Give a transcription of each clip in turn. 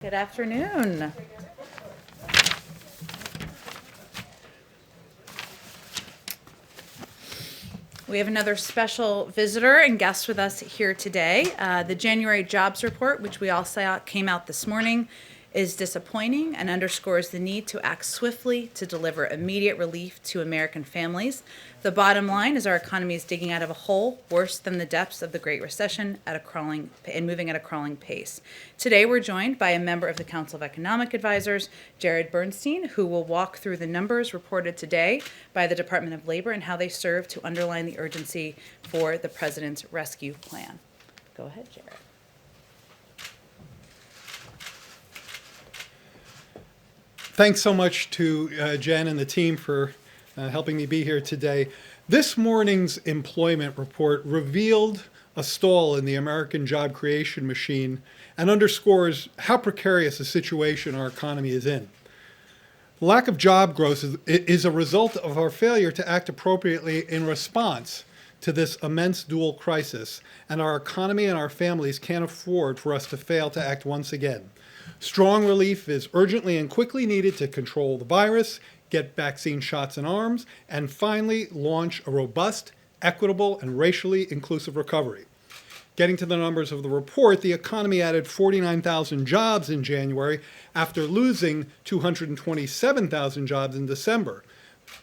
Good afternoon. We have another special visitor and guest with us here today. The January jobs report, which we all saw came out this morning, is disappointing and underscores the need to act swiftly to deliver immediate relief to American families. The bottom line is our economy is digging out of a hole worse than the depths of the Great Recession moving at a crawling pace. Today we're joined by a member of the Council of Economic Advisors, Bernstein, who will walk through the numbers reported today by the Department of Labor and how they serve to underline the urgency for the President's rescue plan. Go ahead, Jared. Thanks so much to Jen and the team for helping me be here today. This morning's employment report revealed a stall in the American job creation machine and underscores how precarious a situation our economy is in. The lack of job growth is a result of our failure to act appropriately in response to this immense dual crisis, and our economy and our families can't afford for us to fail to act once again. Strong relief is urgently and quickly needed to control the virus, get vaccine shots in arms, and finally launch a robust, equitable, and racially inclusive recovery. Getting to the numbers of the report, the economy added 49,000 jobs in January after losing 227,000 jobs in December.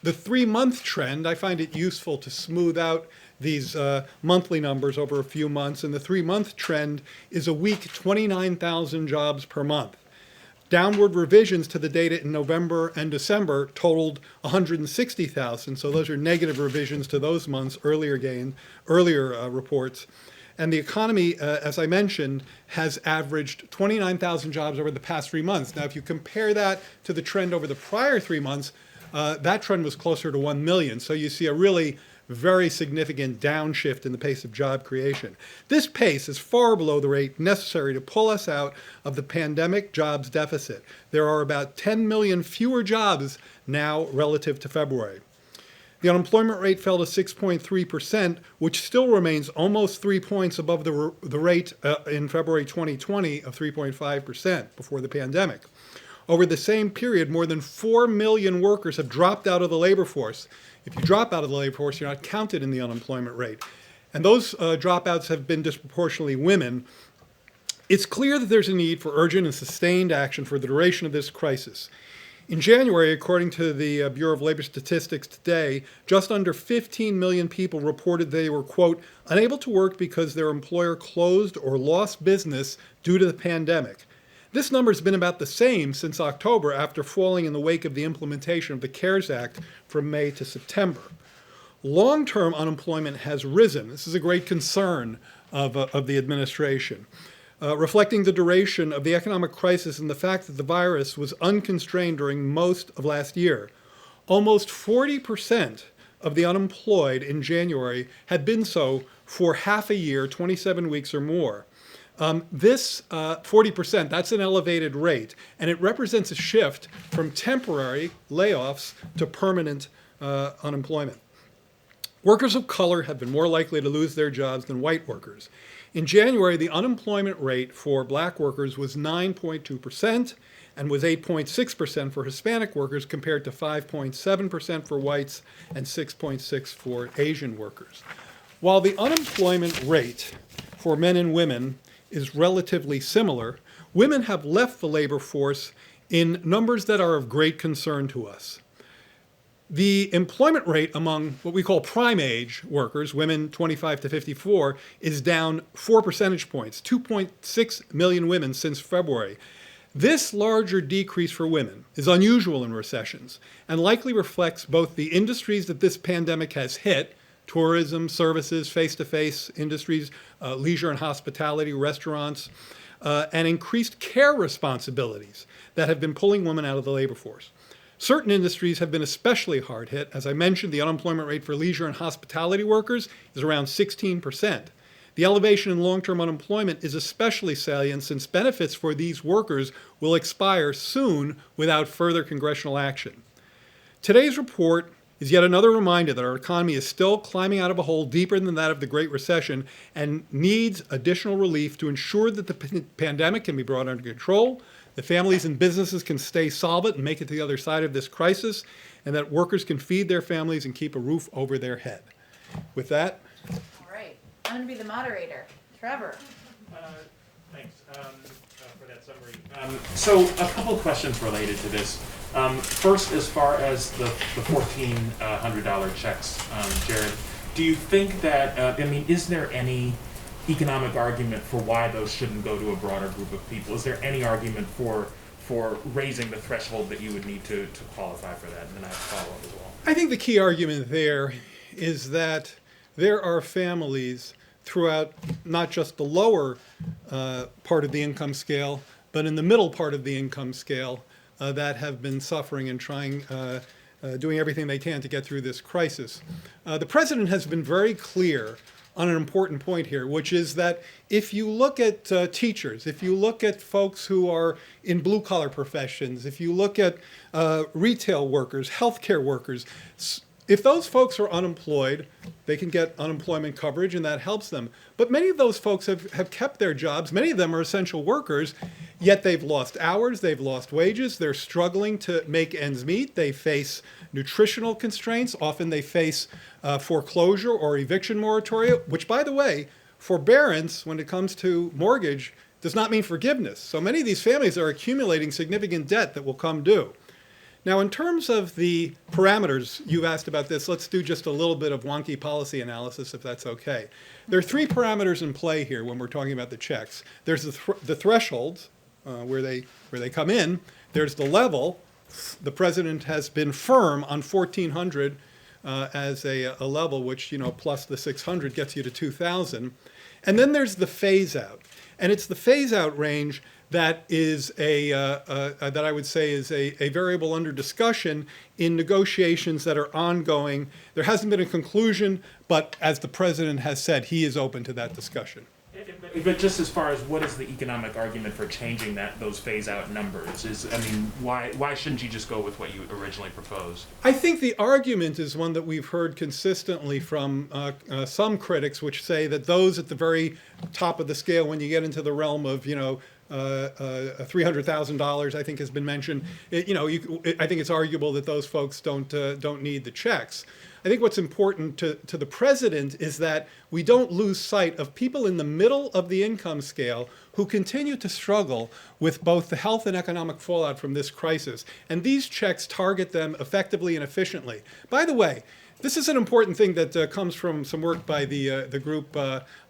The three-month trend, I find it useful to smooth out these monthly numbers over a few months, and the three-month trend is a week 29,000 jobs per month. Downward revisions to the data in November and December totaled 160,000, so those are negative revisions to those months' earlier reports. And the economy, as I mentioned, has averaged 29,000 jobs over the past 3 months. Now, if you compare that to the trend over the prior 3 months, that trend was closer to 1 million. So you see a really very significant downshift in the pace of job creation. This pace is far below the rate necessary to pull us out of the pandemic jobs deficit. There are about 10 million fewer jobs now relative to February. The unemployment rate fell to 6.3%, which still remains almost 3 points above the rate in February 2020 of 3.5% before the pandemic. Over the same period, more than 4 million workers have dropped out of the labor force. If you drop out of the labor force, you're not counted in the unemployment rate. And those dropouts have been disproportionately women. It's clear that there's a need for urgent and sustained action for the duration of this crisis. In January, according to the Bureau of Labor Statistics today, just under 15 million people reported they were, quote, unable to work because their employer closed or lost business due to the pandemic. This number has been about the same since October, after falling in the wake of the implementation of the CARES Act from May to September. Long-term unemployment has risen. This is a great concern of the administration, reflecting the duration of the economic crisis and the fact that the virus was unconstrained during most of last year. Almost 40% of the unemployed in January had been so for half a year, 27 weeks or more. This 40%, that's an elevated rate, and it represents a shift from temporary layoffs to permanent unemployment. Workers of color have been more likely to lose their jobs than white workers. In January, the unemployment rate for black workers was 9.2% and was 8.6% for Hispanic workers, compared to 5.7% for whites and 6.6% for Asian workers. While the unemployment rate for men and women is relatively similar, women have left the labor force in numbers that are of great concern to us. The employment rate among what we call prime age workers, women 25 to 54, is down 4 percentage points, 2.6 million women since February. This larger decrease for women is unusual in recessions and likely reflects both the industries that this pandemic has hit, tourism, services, face-to-face industries, leisure and hospitality, restaurants, and increased care responsibilities that have been pulling women out of the labor force. Certain industries have been especially hard hit. As I mentioned, the unemployment rate for leisure and hospitality workers is around 16%. The elevation in long-term unemployment is especially salient since benefits for these workers will expire soon without further congressional action. Today's report is yet another reminder that our economy is still climbing out of a hole deeper than that of the Great Recession and needs additional relief to ensure that the pandemic can be brought under control, that families and businesses can stay solvent and make it to the other side of this crisis, and that workers can feed their families and keep a roof over their head. With that, All right, I'm going to be the moderator. Trevor. Thanks for that summary. So a couple of questions related to this. First, as far as the $1,400 checks, Jared, do you think that, is there any economic argument for why those shouldn't go to a broader group of people? Is there any argument for raising the threshold that you would need to qualify for that? And then I have a follow-up as well. I think the key argument there is that there are families throughout not just the lower part of the income scale, but in the middle part of the income scale that have been suffering and doing everything they can to get through this crisis. The president has been very clear on an important point here, which is that if you look at teachers, if you look at folks who are in blue-collar professions, if you look at retail workers, healthcare workers, if those folks are unemployed, they can get unemployment coverage, and that helps them. But many of those folks have kept their jobs. Many of them are essential workers, yet they've lost hours, they've lost wages, they're struggling to make ends meet. They face nutritional constraints. Often they face foreclosure or eviction moratoria, which, by the way, forbearance, when it comes to mortgage, does not mean forgiveness. So many of these families are accumulating significant debt that will come due. Now, in terms of the parameters, you've asked about this. Let's do just a little bit of wonky policy analysis, if that's okay. There are three parameters in play here when we're talking about the checks. There's the thresholds, where they come in. There's the level. The president has been firm on 1,400 as a level, which, plus the 600 gets you to 2,000. And then there's the phase out. And it's the phase out range that is that I would say is a variable under discussion in negotiations that are ongoing. There hasn't been a conclusion, but as the president has said, he is open to that discussion. But just as far as what is the economic argument for changing those phase-out numbers? Why shouldn't you just go with what you originally proposed? I think the argument is one that we've heard consistently from some critics, which say that those at the very top of the scale, when you get into the realm of, $300,000, I think has been mentioned. I think it's arguable that those folks don't need the checks. I think what's important to the president is that we don't lose sight of people in the middle of the income scale who continue to struggle with both the health and economic fallout from this crisis. And these checks target them effectively and efficiently. By the way, this is an important thing that comes from some work by the group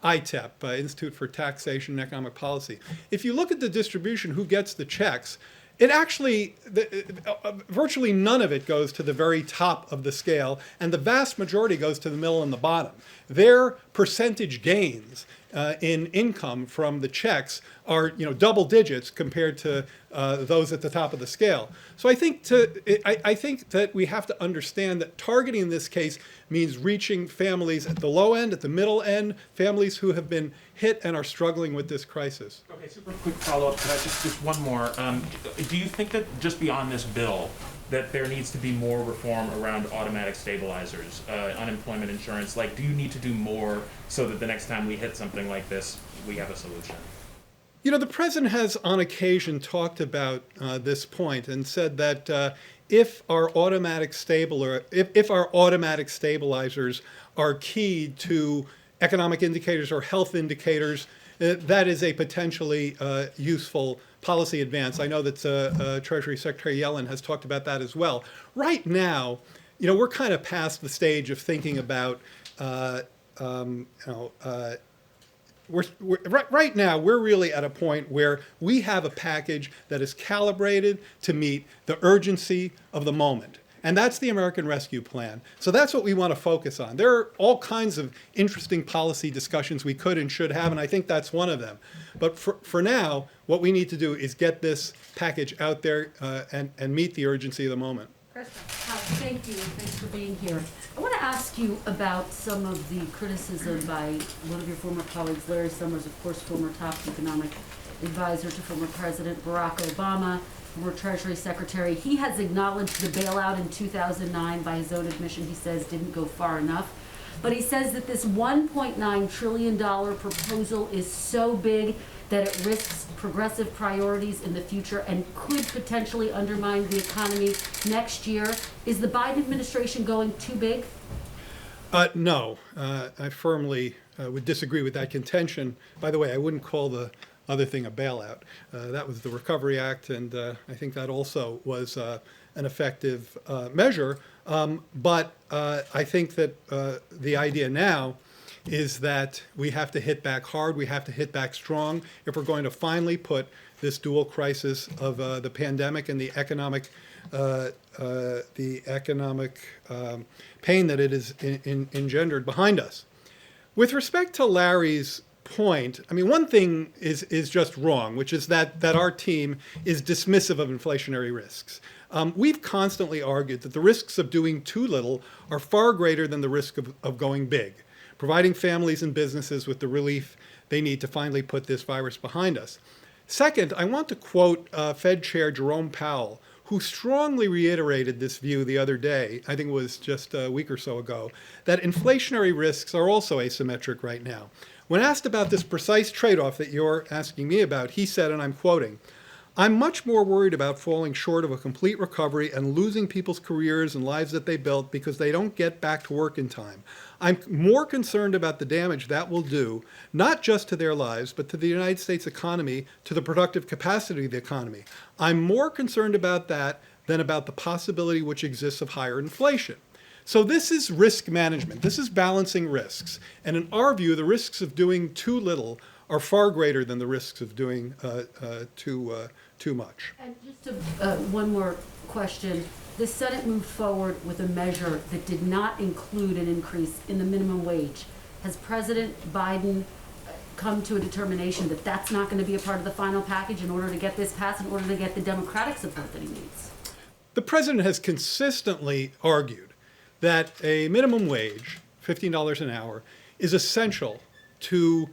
ITEP, Institute for Taxation and Economic Policy. If you look at the distribution, who gets the checks, it actually, virtually none of it goes to the very top of the scale, and the vast majority goes to the middle and the bottom. Their percentage gains in income from the checks are, double digits compared to those at the top of the scale. So I think that we have to understand that targeting in this case means reaching families at the low end, at the middle end, families who have been hit and are struggling with this crisis. Okay, super quick follow-up. Just one more. Do you think that just beyond this bill, that there needs to be more reform around automatic stabilizers, unemployment insurance? Do you need to do more so that the next time we hit something like this, we have a solution? The president has on occasion talked about this point and said that if our automatic stabilizers are keyed to economic indicators or health indicators, that is a potentially useful policy advance. I know that Treasury Secretary Yellen has talked about that as well. Right now, we're kind of past the stage of thinking about, right now, we're really at a point where we have a package that is calibrated to meet the urgency of the moment. And that's the American Rescue Plan. So that's what we want to focus on. There are all kinds of interesting policy discussions we could and should have, and I think that's one of them. But for now, what we need to do is get this package out there and meet the urgency of the moment. Thank you, and thanks for being here. I want to ask you about some of the criticism by one of your former colleagues, Larry Summers, of course, former top economic advisor to former President Barack Obama, former Treasury Secretary. He has acknowledged the bailout in 2009, by his own admission, he says, didn't go far enough. But he says that this $1.9 trillion proposal is so big that it risks progressive priorities in the future and could potentially undermine the economy next year? Is the Biden administration going too big? No, I firmly would disagree with that contention. By the way, I wouldn't call the other thing a bailout. That was the Recovery Act, and I think that also was an effective measure. But I think that the idea now is that we have to hit back hard, we have to hit back strong if we're going to finally put this dual crisis of the pandemic and the economic pain that it has engendered behind us. With respect to Larry's point, I mean, one thing is just wrong, which is that our team is dismissive of inflationary risks. We've constantly argued that the risks of doing too little are far greater than the risk of going big, providing families and businesses with the relief they need to finally put this virus behind us. Second, I want to quote Fed Chair Jerome Powell, who strongly reiterated this view the other day, I think it was just a week or so ago, that inflationary risks are also asymmetric right now. When asked about this precise trade-off that you're asking me about, he said, and I'm quoting, "I'm much more worried about falling short of a complete recovery and losing people's careers and lives that they built because they don't get back to work in time. I'm more concerned about the damage that will do, not just to their lives, but to the United States economy, to the productive capacity of the economy. I'm more concerned about that than about the possibility which exists of higher inflation." So this is risk management. This is balancing risks. And in our view, the risks of doing too little are far greater than the risks of doing too much. And just one more question. The Senate moved forward with a measure that did not include an increase in the minimum wage. Has President Biden come to a determination that that's not going to be a part of the final package in order to get this passed, in order to get the Democratic support that he needs? The president has consistently argued that a minimum wage, $15 an hour, is essential to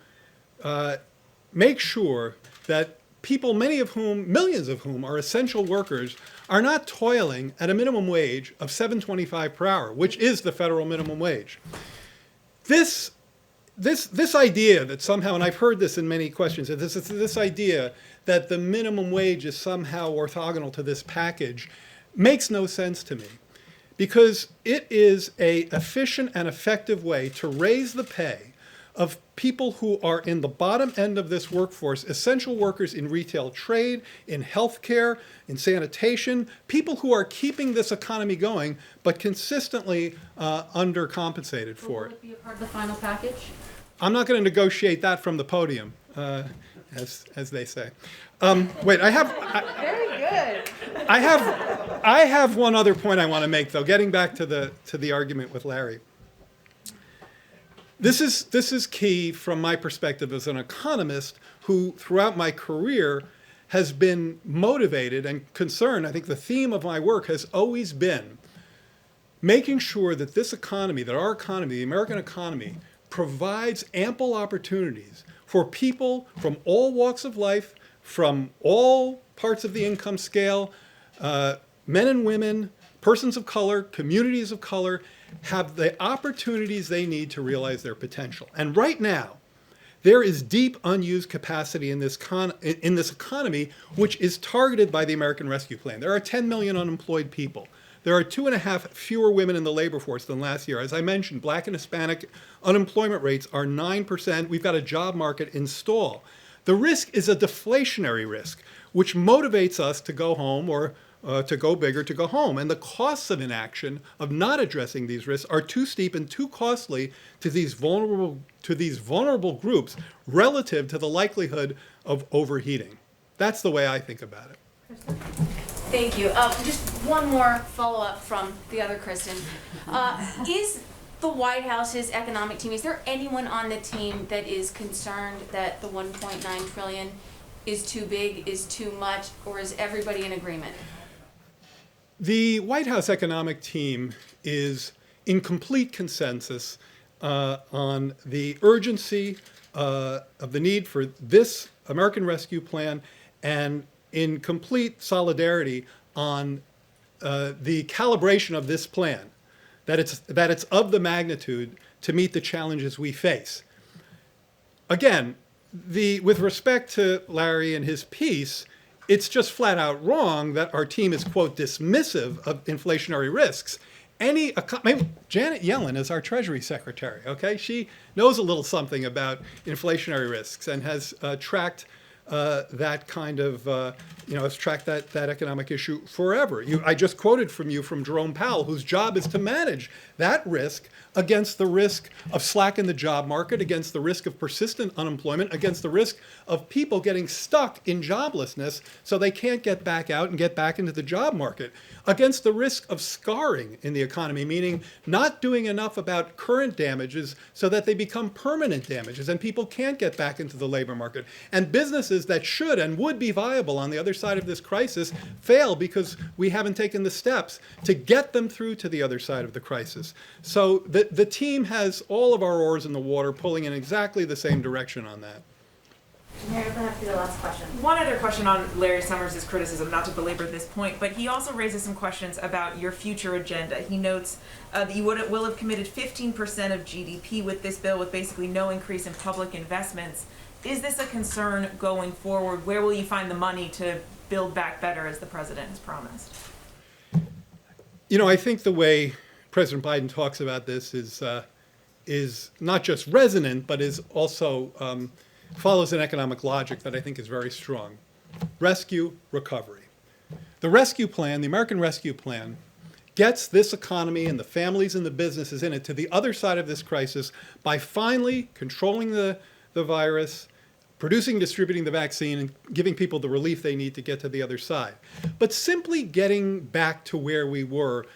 make sure that people, many of whom, millions of whom are essential workers, are not toiling at a minimum wage of $7.25 per hour, which is the federal minimum wage. This idea that somehow, and I've heard this in many questions, this idea that the minimum wage is somehow orthogonal to this package makes no sense to me, because it is an efficient and effective way to raise the pay of people who are in the bottom end of this workforce, essential workers in retail trade, in healthcare, in sanitation, people who are keeping this economy going, but consistently undercompensated for Will it be a part of the final package? I'm not going to negotiate that from the podium, as they say. Wait, Very good. I have one other point I want to make, though. Getting back to the argument with Larry, this is key from my perspective as an economist who, throughout my career, has been motivated and concerned. I think the theme of my work has always been making sure that this economy, that our economy, the American economy, provides ample opportunities for people from all walks of life, from all parts of the income scale, men and women, persons of color, communities of color, have the opportunities they need to realize their potential. And right now, there is deep unused capacity in this economy, which is targeted by the American Rescue Plan. There are 10 million unemployed people. There are 2.5 fewer women in the labor force than last year. As I mentioned, Black and Hispanic unemployment rates are 9%. We've got a job market in stall. The risk is a deflationary risk, which motivates us to go home or to go big or to go home. And the costs of inaction, of not addressing these risks, are too steep and too costly to these vulnerable groups relative to the likelihood of overheating. That's the way I think about it. Thank you. Just one more follow-up from the other Kristen. Is the White House's economic team, is there anyone on the team that is concerned that the $1.9 trillion is too big, is too much, or is everybody in agreement? The White House economic team is in complete consensus on the urgency of the need for this American Rescue Plan, and in complete solidarity on the calibration of this plan, that it's of the magnitude to meet the challenges we face. Again, with respect to Larry and his piece, it's just flat out wrong that our team is, quote, dismissive of inflationary risks. Janet Yellen is our Treasury Secretary, okay? She knows a little something about inflationary risks and has tracked that kind of, has tracked that economic issue forever. I just quoted from Jerome Powell, whose job is to manage that risk against the risk of slack in the job market, against the risk of persistent unemployment, against the risk of people getting stuck in joblessness so they can't get back out and get back into the job market, against the risk of scarring in the economy, meaning not doing enough about current damages so that they become permanent damages and people can't get back into the labor market. And businesses that should and would be viable on the other side of this crisis fail because we haven't taken the steps to get them through to the other side of the crisis. So the team has all of our oars in the water pulling in exactly the same direction on that. Meredith, that have to be the last question. One other question on Larry Summers' criticism, not to belabor this point, but he also raises some questions about your future agenda. He notes that you will have committed 15% of GDP with this bill with basically no increase in public investments. Is this a concern going forward? Where will you find the money to build back better as the president has promised? I think the way President Biden talks about this is not just resonant, but is also follows an economic logic that I think is very strong. Rescue, recovery. The rescue plan, the American Rescue Plan, gets this economy and the families and the businesses in it to the other side of this crisis by finally controlling the virus, producing, distributing the vaccine, and giving people the relief they need to get to the other side. But simply getting back to where we were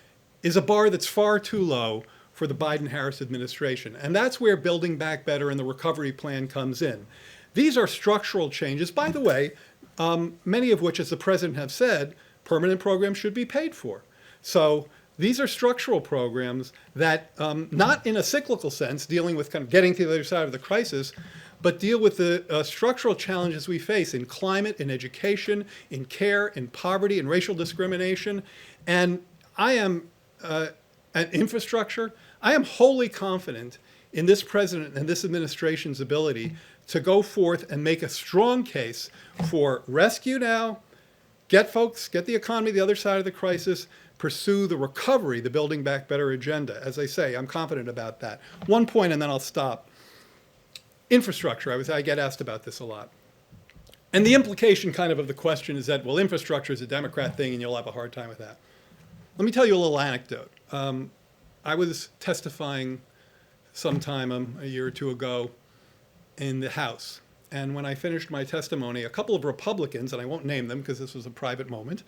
is a bar that's far too low for the Biden-Harris administration. And that's where Building Back Better and the recovery plan comes in. These are structural changes, by the way, many of which, as the president has said, permanent programs should be paid for. So these are structural programs that, not in a cyclical sense, dealing with kind of getting to the other side of the crisis, but deal with the structural challenges we face in climate, in education, in care, in poverty, in racial discrimination. And I am, and infrastructure, I am wholly confident in this president and this administration's ability to go forth and make a strong case for rescue now, get the economy the other side of the crisis, pursue the recovery, the Building Back Better agenda. As I say, I'm confident about that. One point and then I'll stop. Infrastructure, I get asked about this a lot. And the implication kind of the question is that, well, infrastructure is a Democrat thing and you'll have a hard time with that. Let me tell you a little anecdote. I was testifying sometime a year or two ago in the House. And when I finished my testimony, a couple of Republicans, and I won't name them because this was a private moment,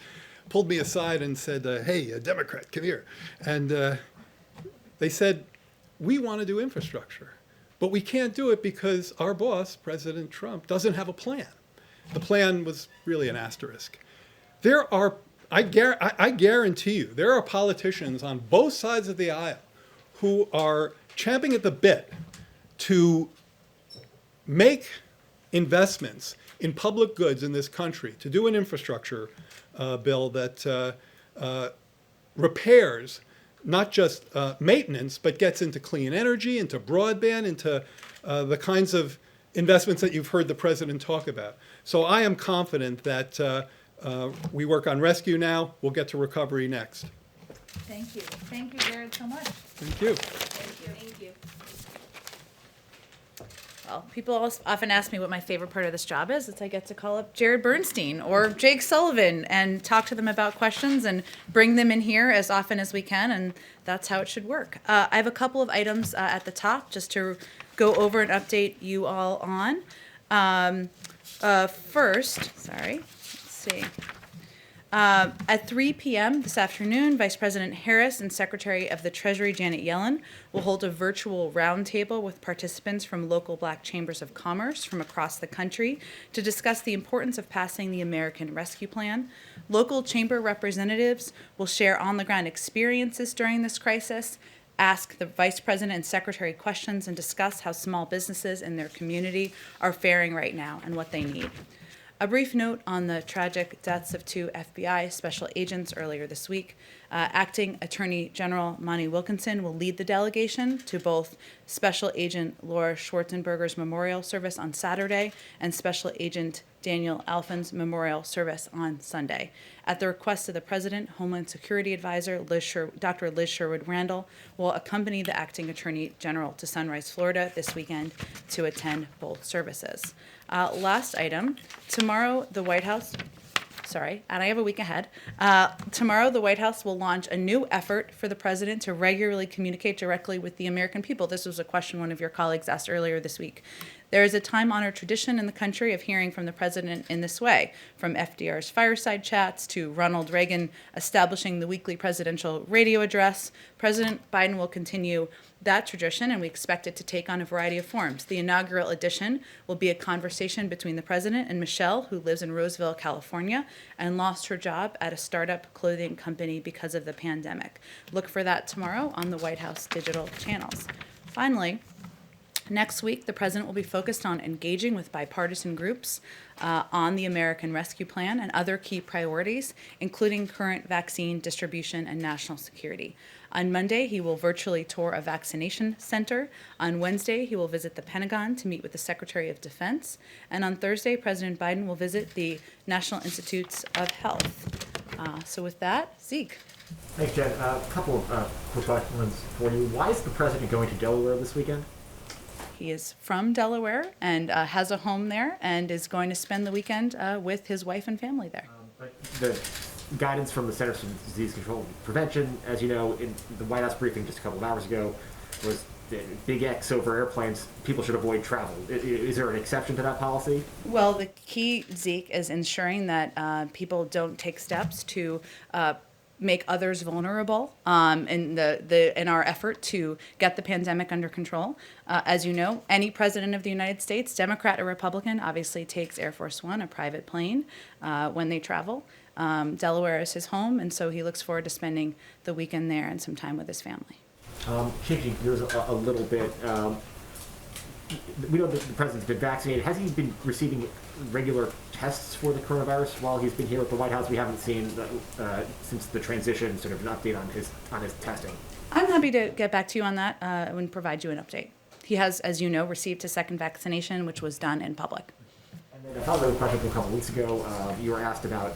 pulled me aside and said, hey, a Democrat, come here. And they said, we want to do infrastructure, but we can't do it because our boss, President Trump, doesn't have a plan. The plan was really an asterisk. I guarantee you, there are politicians on both sides of the aisle who are champing at the bit to make investments in public goods in this country, to do an infrastructure bill that repairs not just maintenance, but gets into clean energy, into broadband, into the kinds of investments that you've heard the president talk about. So I am confident that we work on rescue now, we'll get to recovery next. Thank you. Thank you, Jared, so much. Thank you. Thank you. Well, people often ask me what my favorite part of this job is. It's I get to call up Jared Bernstein or Jake Sullivan and talk to them about questions and bring them in here as often as we can, and that's how it should work. I have a couple of items at the top just to go over and update you all on. First, let's see. At 3 p.m. this afternoon, Vice President Harris and Secretary of the Treasury Janet Yellen will hold a virtual roundtable with participants from local Black chambers of commerce from across the country to discuss the importance of passing the American Rescue Plan. Local chamber representatives will share on-the-ground experiences during this crisis, ask the Vice President and Secretary questions, and discuss how small businesses in their community are faring right now and what they need. A brief note on the tragic deaths of 2 FBI special agents earlier this week. Acting Attorney General Monty Wilkinson will lead the delegation to both Special Agent Laura Schwarzenberger's memorial service on Saturday and Special Agent Daniel Alphen's memorial service on Sunday. At the request of the President, Homeland Security Advisor Dr. Liz Sherwood Randall will accompany the Acting Attorney General to Sunrise, Florida this weekend to attend both services. Last item, tomorrow the White House, and I have a week ahead. Tomorrow, the White House will launch a new effort for the president to regularly communicate directly with the American people. This was a question one of your colleagues asked earlier this week. There is a time-honored tradition in the country of hearing from the president in this way, from FDR's fireside chats to Ronald Reagan establishing the weekly presidential radio address. President Biden will continue that tradition, and we expect it to take on a variety of forms. The inaugural edition will be a conversation between the president and Michelle, who lives in Roseville, California, and lost her job at a startup clothing company because of the pandemic. Look for that tomorrow on the White House digital channels. Finally, next week, the president will be focused on engaging with bipartisan groups on the American Rescue Plan and other key priorities, including current vaccine distribution and national security. On Monday, he will virtually tour a vaccination center. On Wednesday, he will visit the Pentagon to meet with the Secretary of Defense. And on Thursday, President Biden will visit the National Institutes of Health. So with that, Zeke. Thanks, Jen. A couple of quick questions for you. Why is the president going to Delaware this weekend? He is from Delaware and has a home there and is going to spend the weekend with his wife and family there. But the guidance from the Centers for Disease Control and Prevention, as you know, in the White House briefing just a couple of hours ago, was the big X over airplanes. People should avoid travel. Is there an exception to that policy? Well, the key, Zeke, is ensuring that people don't take steps to make others vulnerable in our effort to get the pandemic under control. As you know, any president of the United States, Democrat or Republican, obviously takes Air Force One, a private plane, when they travel. Delaware is his home, and so he looks forward to spending the weekend there and some time with his family. Changing gears a little bit, we know that the president's been vaccinated. Has he been receiving regular tests for the coronavirus while he's been here at the White House? We haven't seen since the transition sort of an update on his testing. I'm happy to get back to you on that and provide you an update. He has, as you know, received his second vaccination, which was done in public. And then a follow-up question from a couple weeks ago. You were asked about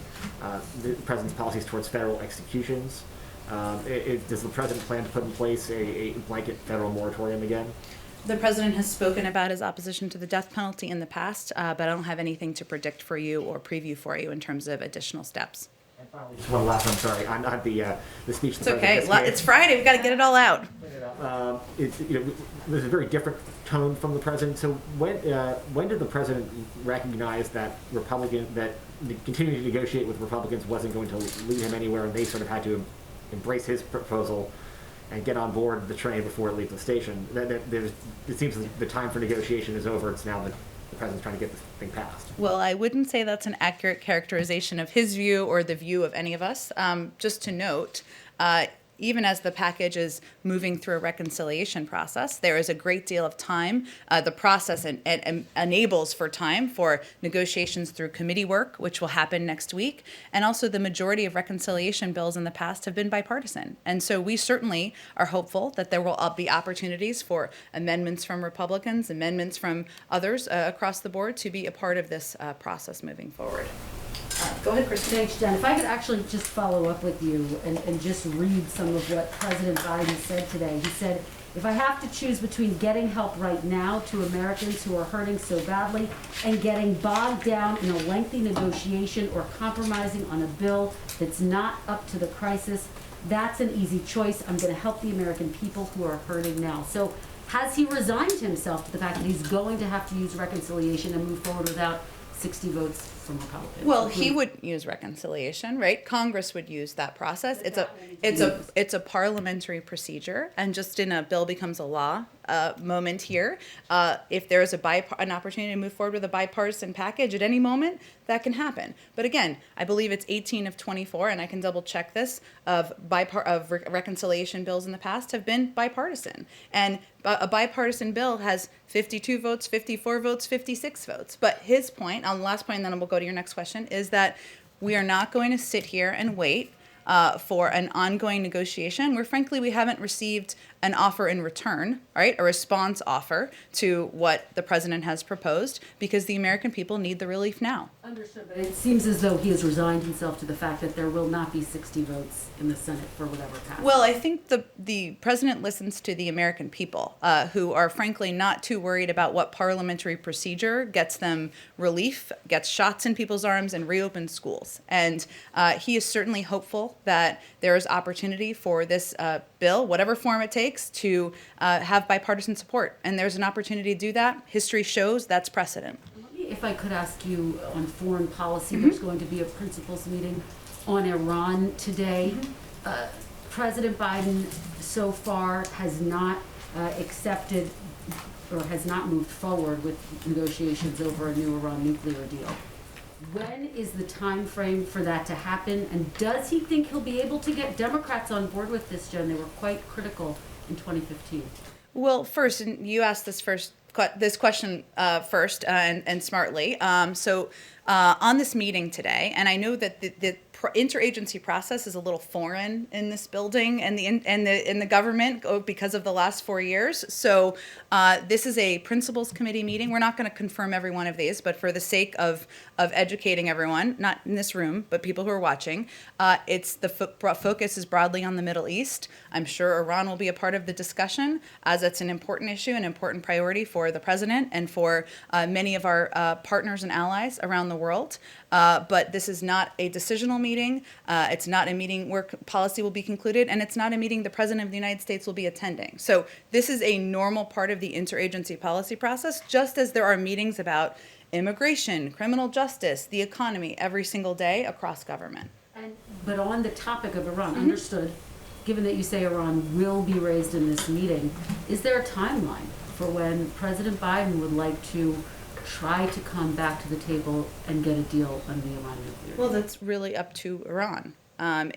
the president's policies towards federal executions. Does the president plan to put in place a blanket federal moratorium again? The president has spoken about his opposition to the death penalty in the past, but I don't have anything to predict for you or preview for you in terms of additional steps. And finally, just one last one, sorry, on the speech. It's okay. It's Friday. We've got to get it all out. There's a very different tone from the president. So when did the president recognize that continuing to negotiate with Republicans wasn't going to lead him anywhere, and they sort of had to embrace his proposal and get on board the train before it leaves the station? It seems the time for negotiation is over. It's now the president's trying to get this thing passed. Well, I wouldn't say that's an accurate characterization of his view or the view of any of us. Just to note, even as the package is moving through a reconciliation process, there is a great deal of time. The process enables for time for negotiations through committee work, which will happen next week. And also the majority of reconciliation bills in the past have been bipartisan. And so we certainly are hopeful that there will be opportunities for amendments from Republicans, amendments from others across the board to be a part of this process moving forward. Go ahead, Kristen. Thanks, Jen. If I could actually just follow up with you and just read some of what President Biden said today. He said, if I have to choose between getting help right now to Americans who are hurting so badly and getting bogged down in a lengthy negotiation or compromising on a bill that's not up to the crisis, that's an easy choice. I'm going to help the American people who are hurting now. So has he resigned himself to the fact that he's going to have to use reconciliation and move forward without 60 votes from Republicans? Well, he would use reconciliation, right? Congress would use that process. It's a parliamentary procedure, and just in a bill becomes a law moment here. If there is an opportunity to move forward with a bipartisan package at any moment, that can happen. But again, I believe it's 18 of 24, and I can double check this, of reconciliation bills in the past have been bipartisan. And a bipartisan bill has 52 votes, 54 votes, 56 votes. But his point, on the last point, and then we'll go go to your next question, is that we are not going to sit here and wait for an ongoing negotiation where, frankly, we haven't received an offer in return, right? A response offer to what the president has proposed, because the American people need the relief now. Understood, but it seems as though he has resigned himself to the fact that there will not be 60 votes in the Senate for whatever passes. Well, I think the president listens to the American people, who are frankly not too worried about what parliamentary procedure gets them relief, gets shots in people's arms, and reopens schools. And he is certainly hopeful that there is opportunity for this bill, whatever form it takes, to have bipartisan support. And there's an opportunity to do that. History shows that's precedent. If I could ask you on foreign policy, there's going to be a principals meeting on Iran today. President Biden so far has not accepted or has not moved forward with negotiations over a new Iran nuclear deal. When is the time frame for that to happen? And does he think he'll be able to get Democrats on board with this, Jen? They were quite critical in 2015. Well, first, and you asked this question first and smartly. So on this meeting today, and I know that the interagency process is a little foreign in this building and in the government because of the last 4 years. So this is a principals committee meeting. We're not going to confirm every one of these, but for the sake of educating everyone, not in this room, but people who are watching, it's the focus is broadly on the Middle East. I'm sure Iran will be a part of the discussion, as it's an important issue, an important priority for the president and for many of our partners and allies around the world. But this is not a decisional meeting. It's not a meeting where policy will be concluded, and it's not a meeting the President of the United States will be attending. So this is a normal part of the interagency policy process, just as there are meetings about immigration, criminal justice, the economy every single day across government. But on the topic of Iran, understood, given that you say Iran will be raised in this meeting, is there a timeline for when President Biden would like to try to come back to the table and get a deal on the Iran nuclear? Well, that's really up to Iran.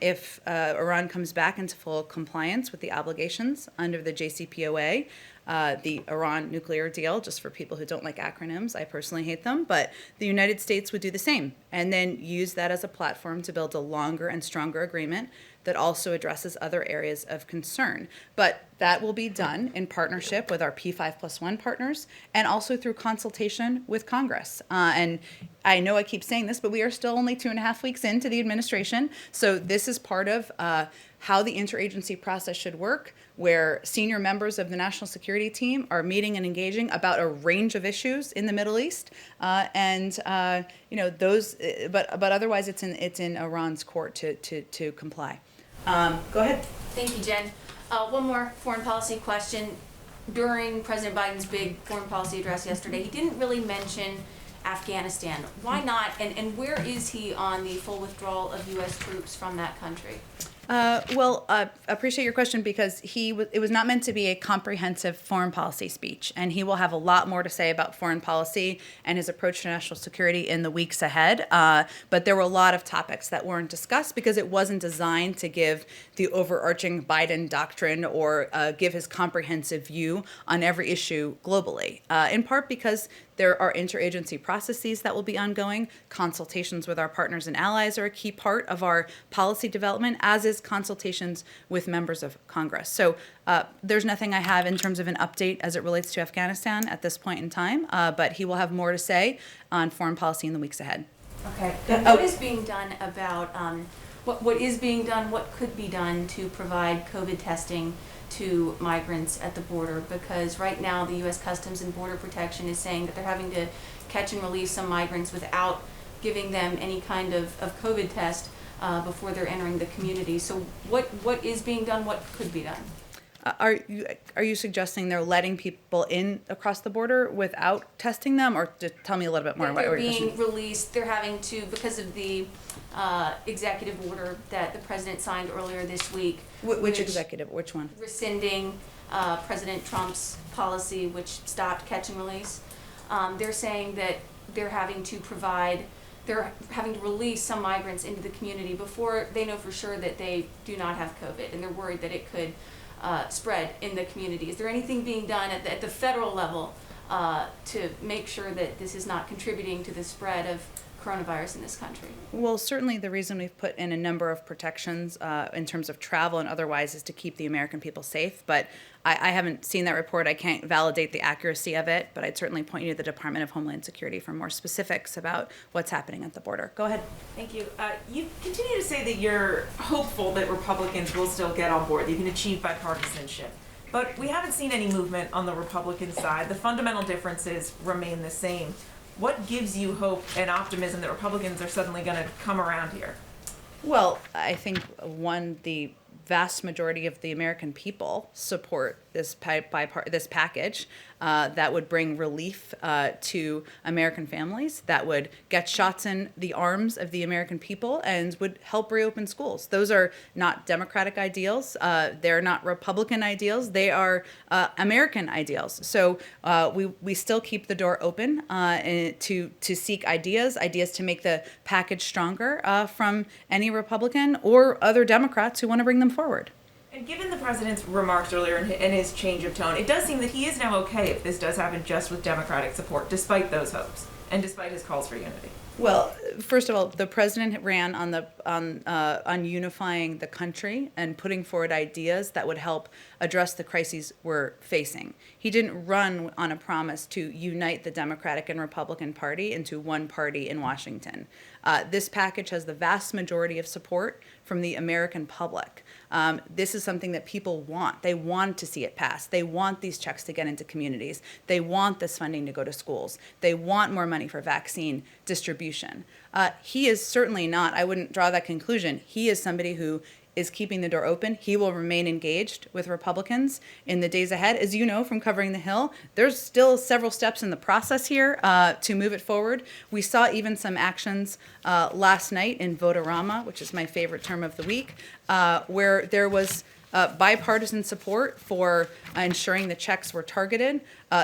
If Iran comes back into full compliance with the obligations under the JCPOA, the Iran nuclear deal, just for people who don't like acronyms, I personally hate them, but the United States would do the same and then use that as a platform to build a longer and stronger agreement that also addresses other areas of concern. But that will be done in partnership with our P5+1 partners and also through consultation with Congress. And I know I keep saying this, but we are still only 2.5 weeks into the administration. So this is part of how the interagency process should work, where senior members of the national security team are meeting and engaging about a range of issues in the Middle East, but otherwise it's in Iran's court to comply. Go ahead. Thank you, Jen. One more foreign policy question. During President Biden's big foreign policy address yesterday, he didn't really mention Afghanistan. Why not? And where is he on the full withdrawal of U.S. troops from that country? Appreciate your question, because it was not meant to be a comprehensive foreign policy speech, and he will have a lot more to say about foreign policy and his approach to national security in the weeks ahead. But there were a lot of topics that weren't discussed because it wasn't designed to give the overarching Biden doctrine or give his comprehensive view on every issue globally, in part because there are interagency processes that will be ongoing. Consultations with our partners and allies are a key part of our policy development, as is consultations with members of Congress. So there's nothing I have in terms of an update as it relates to Afghanistan at this point in time, but he will have more to say on foreign policy in the weeks ahead. Okay. And what is being done about, what is being done, what could be done to provide COVID testing to migrants at the border? Because right now the U.S. Customs and Border Protection is saying that they're having to catch and release some migrants without giving them any kind of COVID test before they're entering the community. So what is being done? What could be done? Are you suggesting they're letting people in across the border without testing them, or just tell me a little bit more about They're what you're being released. They're having to, because of the executive order that the president signed earlier this week. Which executive? Which one? Rescinding President Trump's policy, which stopped catch and release. They're saying that they're having to release some migrants into the community before they know for sure that they do not have COVID, and they're worried that it could spread in the community. Is there anything being done at the federal level to make sure that this is not contributing to the spread of coronavirus in this country? Well, certainly the reason we've put in a number of protections in terms of travel and otherwise is to keep the American people safe. But I haven't seen that report. I can't validate the accuracy of it, but I'd certainly point you to the Department of Homeland Security for more specifics about what's happening at the border. Go ahead. Thank you. You continue to say that you're hopeful that Republicans will still get on board, that you can achieve bipartisanship. But we haven't seen any movement on the Republican side. The fundamental differences remain the same. What gives you hope and optimism that Republicans are suddenly going to come around here? Well, I think one, the vast majority of the American people support this this package that would bring relief to American families, that would get shots in the arms of the American people, and would help reopen schools. Those are not Democratic ideals. They're not Republican ideals. They are American ideals. So we still keep the door open to seek ideas to make the package stronger from any Republican or other Democrats who want to bring them forward. And given the president's remarks earlier and his change of tone, it does seem that he is now okay if this does happen just with Democratic support, despite those hopes and despite his calls for unity. Well, first of all, the president ran on unifying the country and putting forward ideas that would help address the crises we're facing. He didn't run on a promise to unite the Democratic and Republican Party into one party in Washington. This package has the vast majority of support from the American public. This is something that people want. They want to see it pass. They want these checks to get into communities. They want this funding to go to schools. They want more money for vaccine distribution. He is certainly not, I wouldn't draw that conclusion. He is somebody who is keeping the door open. He will remain engaged with Republicans in the days ahead. As you know from covering the Hill, there's still several steps in the process here to move it forward. We saw even some actions last night in Vote-A-Rama, which is my favorite term of the week, where there was bipartisan support for ensuring the checks were targeted.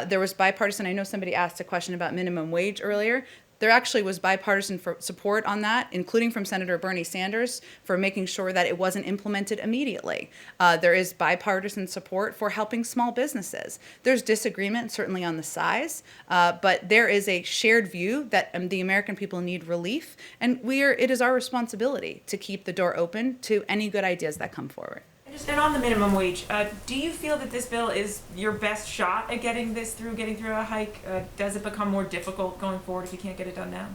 There was bipartisan, I know somebody asked a question about minimum wage earlier. There actually was bipartisan support on that, including from Senator Bernie Sanders, for making sure that it wasn't implemented immediately. There is bipartisan support for helping small businesses. There's disagreement, certainly on the size, but there is a shared view that the American people need relief, and it is our responsibility to keep the door open to any good ideas that come forward. And on the minimum wage, do you feel that this bill is your best shot at getting through a hike? Does it become more difficult going forward if you can't get it done now?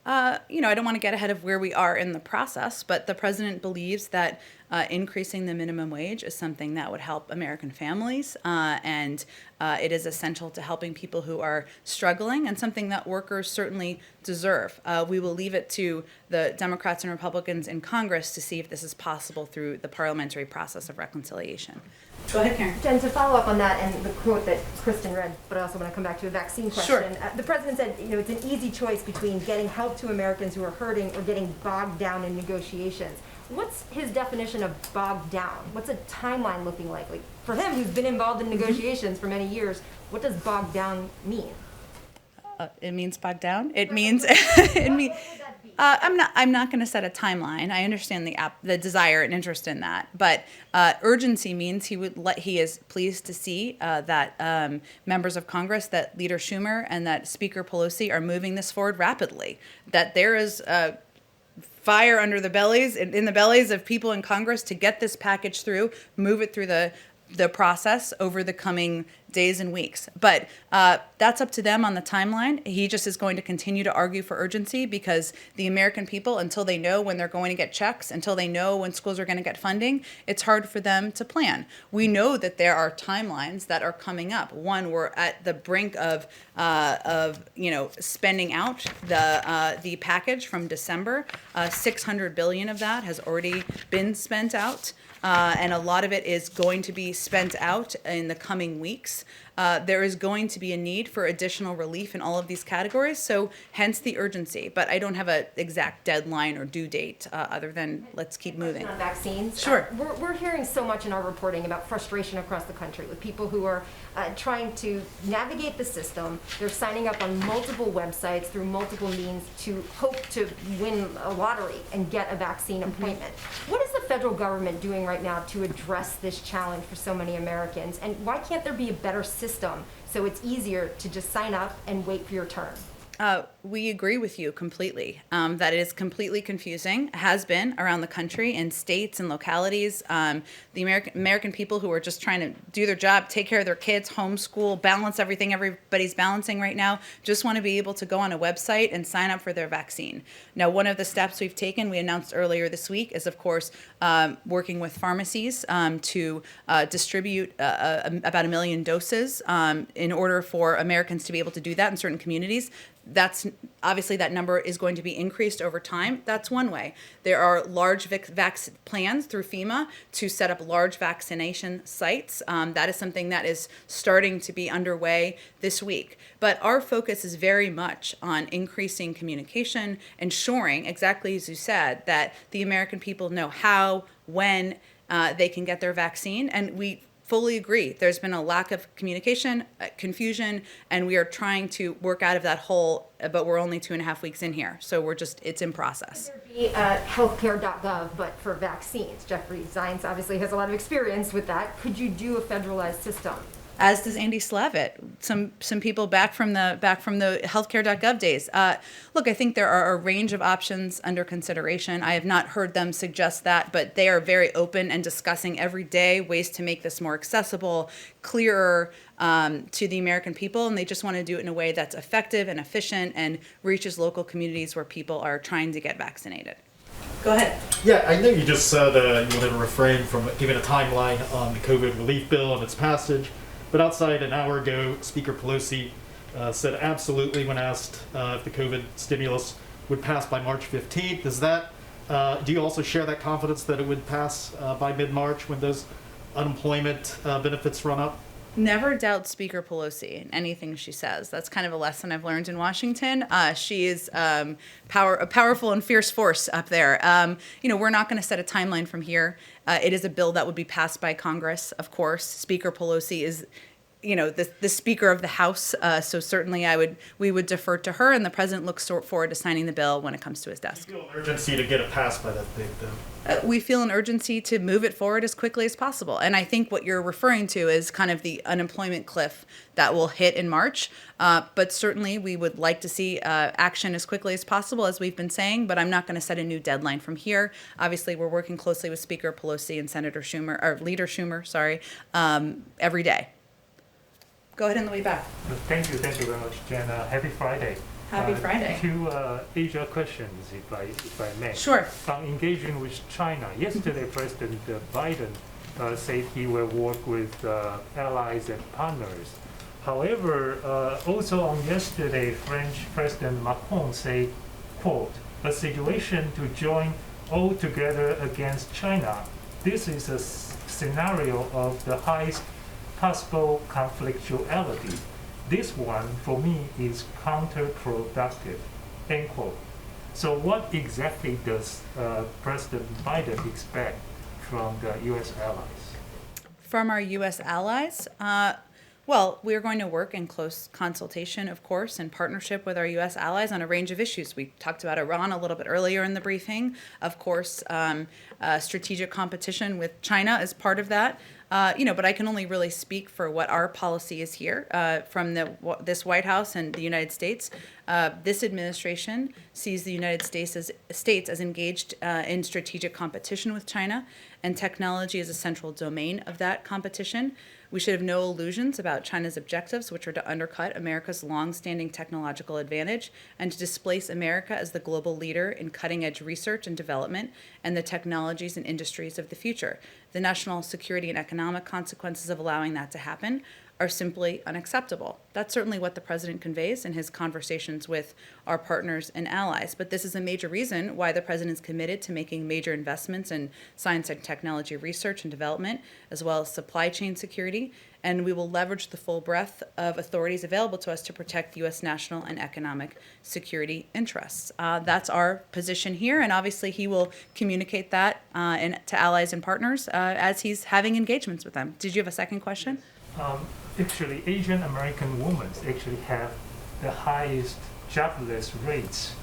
I don't want to get ahead of where we are in the process, but the president believes that increasing the minimum wage is something that would help American families, and it is essential to helping people who are struggling, and something that workers certainly deserve. We will leave it to the Democrats and Republicans in Congress to see if this is possible through the parliamentary process of reconciliation. Go ahead, Karen. Jen, to follow up on that and the quote that Kristen read, but I also want to come back to a vaccine question. Sure. The president said, it's an easy choice between getting help to Americans who are hurting or getting bogged down in negotiations. What's his definition of bogged down? What's a timeline looking like? Like for him, who's been involved in negotiations for many years, what does bogged down mean? It means bogged down. It means I'm not going to set a timeline. I understand the desire and interest in that, but urgency means he is pleased to see that members of Congress, that Leader Schumer and that Speaker Pelosi are moving this forward rapidly. That there is fire under the bellies in the bellies of people in Congress to get this package through, move it through the process over the coming days and weeks. But that's up to them on the timeline. He just is going to continue to argue for urgency because the American people, until they know when they're going to get checks, until they know when schools are going to get funding, it's hard for them to plan. We know that there are timelines that are coming up. One, we're at the brink of spending out the package from December. $600 billion of that has already been spent out. And a lot of it is going to be spent out in the coming weeks. There is going to be a need for additional relief in all of these categories, so hence the urgency. But I don't have an exact deadline or due date other than let's keep moving. On vaccines, Sure. We're hearing so much in our reporting about frustration across the country with people who are trying to navigate the system. They're signing up on multiple websites through multiple means to hope to win a lottery and get a vaccine appointment. What is the federal government doing right now to address this challenge for so many Americans? And why can't there be a better system so it's easier to just sign up and wait for your turn? We agree with you completely. That it is completely confusing, has been around the country in states and localities. The American people who are just trying to do their job, take care of their kids, homeschool, balance everything everybody's balancing right now, just want to be able to go on a website and sign up for their vaccine. Now, one of the steps we've taken, we announced earlier this week, is of course working with pharmacies to distribute about 1 million doses in order for Americans to be able to do that in certain communities. That's obviously that number is going to be increased over time. That's one way. There are large plans through FEMA to set up large vaccination sites. That is something that is starting to be underway this week. But our focus is very much on increasing communication, ensuring, exactly as you said, that the American people know how, when they can get their vaccine. And we fully agree. There's been a lack of communication, confusion, and we are trying to work out of that hole, but we're only 2.5 weeks in here. So it's in process. There'd be healthcare.gov, but for vaccines. Jeffrey Zients obviously has a lot of experience with that. Could you do a federalized system? As does Andy Slavitt, some people back from the healthcare.gov days. Look, I think there are a range of options under consideration. I have not heard them suggest that, but they are very open and discussing every day ways to make this more accessible, clearer to the American people, and they just want to do it in a way that's effective and efficient and reaches local communities where people are trying to get vaccinated. Go ahead. Yeah, I know you just said you wanted to refrain from giving a timeline on the COVID relief bill and its passage. But outside an hour ago, Speaker Pelosi said absolutely when asked if the COVID stimulus would pass by March 15th. Is that, do you also share that confidence that it would pass by mid-March when those unemployment benefits run up? Never doubt Speaker Pelosi and anything she says. That's kind of a lesson I've learned in Washington. She is a powerful and fierce force up there. We're not going to set a timeline from here. It is a bill that would be passed by Congress, of course. Speaker Pelosi is, the Speaker of the House. So certainly we would defer to her, and the President looks forward to signing the bill when it comes to his desk. Do you feel an urgency to get it passed by that date, though? We feel an urgency to move it forward as quickly as possible. And I think what you're referring to is kind of the unemployment cliff that will hit in March. But certainly we would like to see action as quickly as possible, as we've been saying, but I'm not going to set a new deadline from here. Obviously, we're working closely with Speaker Pelosi and Leader Schumer, every day. Go ahead in the way back. Thank you very much, Jen. Happy Friday. Happy Friday. Two Asia questions, if I may. Sure. On engaging with China, yesterday President Biden said he will work with allies and partners. However, also on yesterday, French President Macron said, quote, "A situation to join all together against China. This is a scenario of the highest possible conflictuality. This one, for me, is counterproductive," end quote. So what exactly does President Biden expect from the U.S. allies? From our U.S. allies? Well, we're going to work in close consultation, of course, in partnership with our U.S. allies on a range of issues. We talked about Iran a little bit earlier in the briefing. Of course, strategic competition with China is part of that. But I can only really speak for what our policy is here from this White House and the United States. This administration sees the United States as engaged in strategic competition with China, and technology is a central domain of that competition. We should have no illusions about China's objectives, which are to undercut America's long-standing technological advantage and to displace America as the global leader in cutting-edge research and development and the technologies and industries of the future. The national security and economic consequences of allowing that to happen are simply unacceptable. That's certainly what the president conveys in his conversations with our partners and allies. But this is a major reason why the president's committed to making major investments in science and technology research and development, as well as supply chain security. And we will leverage the full breadth of authorities available to us to protect U.S. national and economic security interests. That's our position here, and obviously he will communicate that to allies and partners as he's having engagements with them. Did you have a second question? Actually, Asian American women actually have the highest jobless rates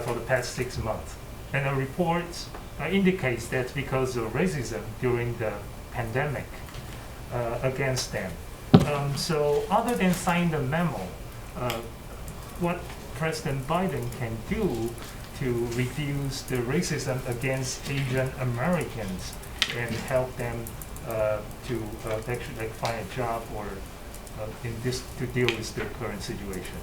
for the past 6 months. And the report indicates that's because of racism during the pandemic against them. So other than signing the memo, what President Biden can do to reduce the racism against Asian Americans and help them to actually like find a job or to deal with their current situation.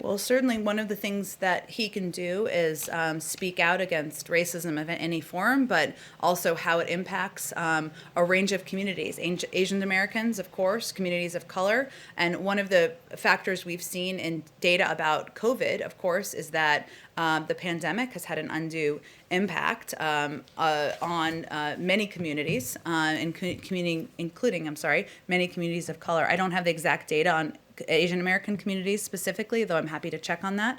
Well, certainly one of the things that he can do is speak out against racism of any form, but also how it impacts a range of communities. Asian Americans, of course, communities of color. And one of the factors we've seen in data about COVID, of course, is that the pandemic has had an undue impact on many communities, including many communities of color. I don't have the exact data on Asian American communities specifically, though I'm happy to check on that.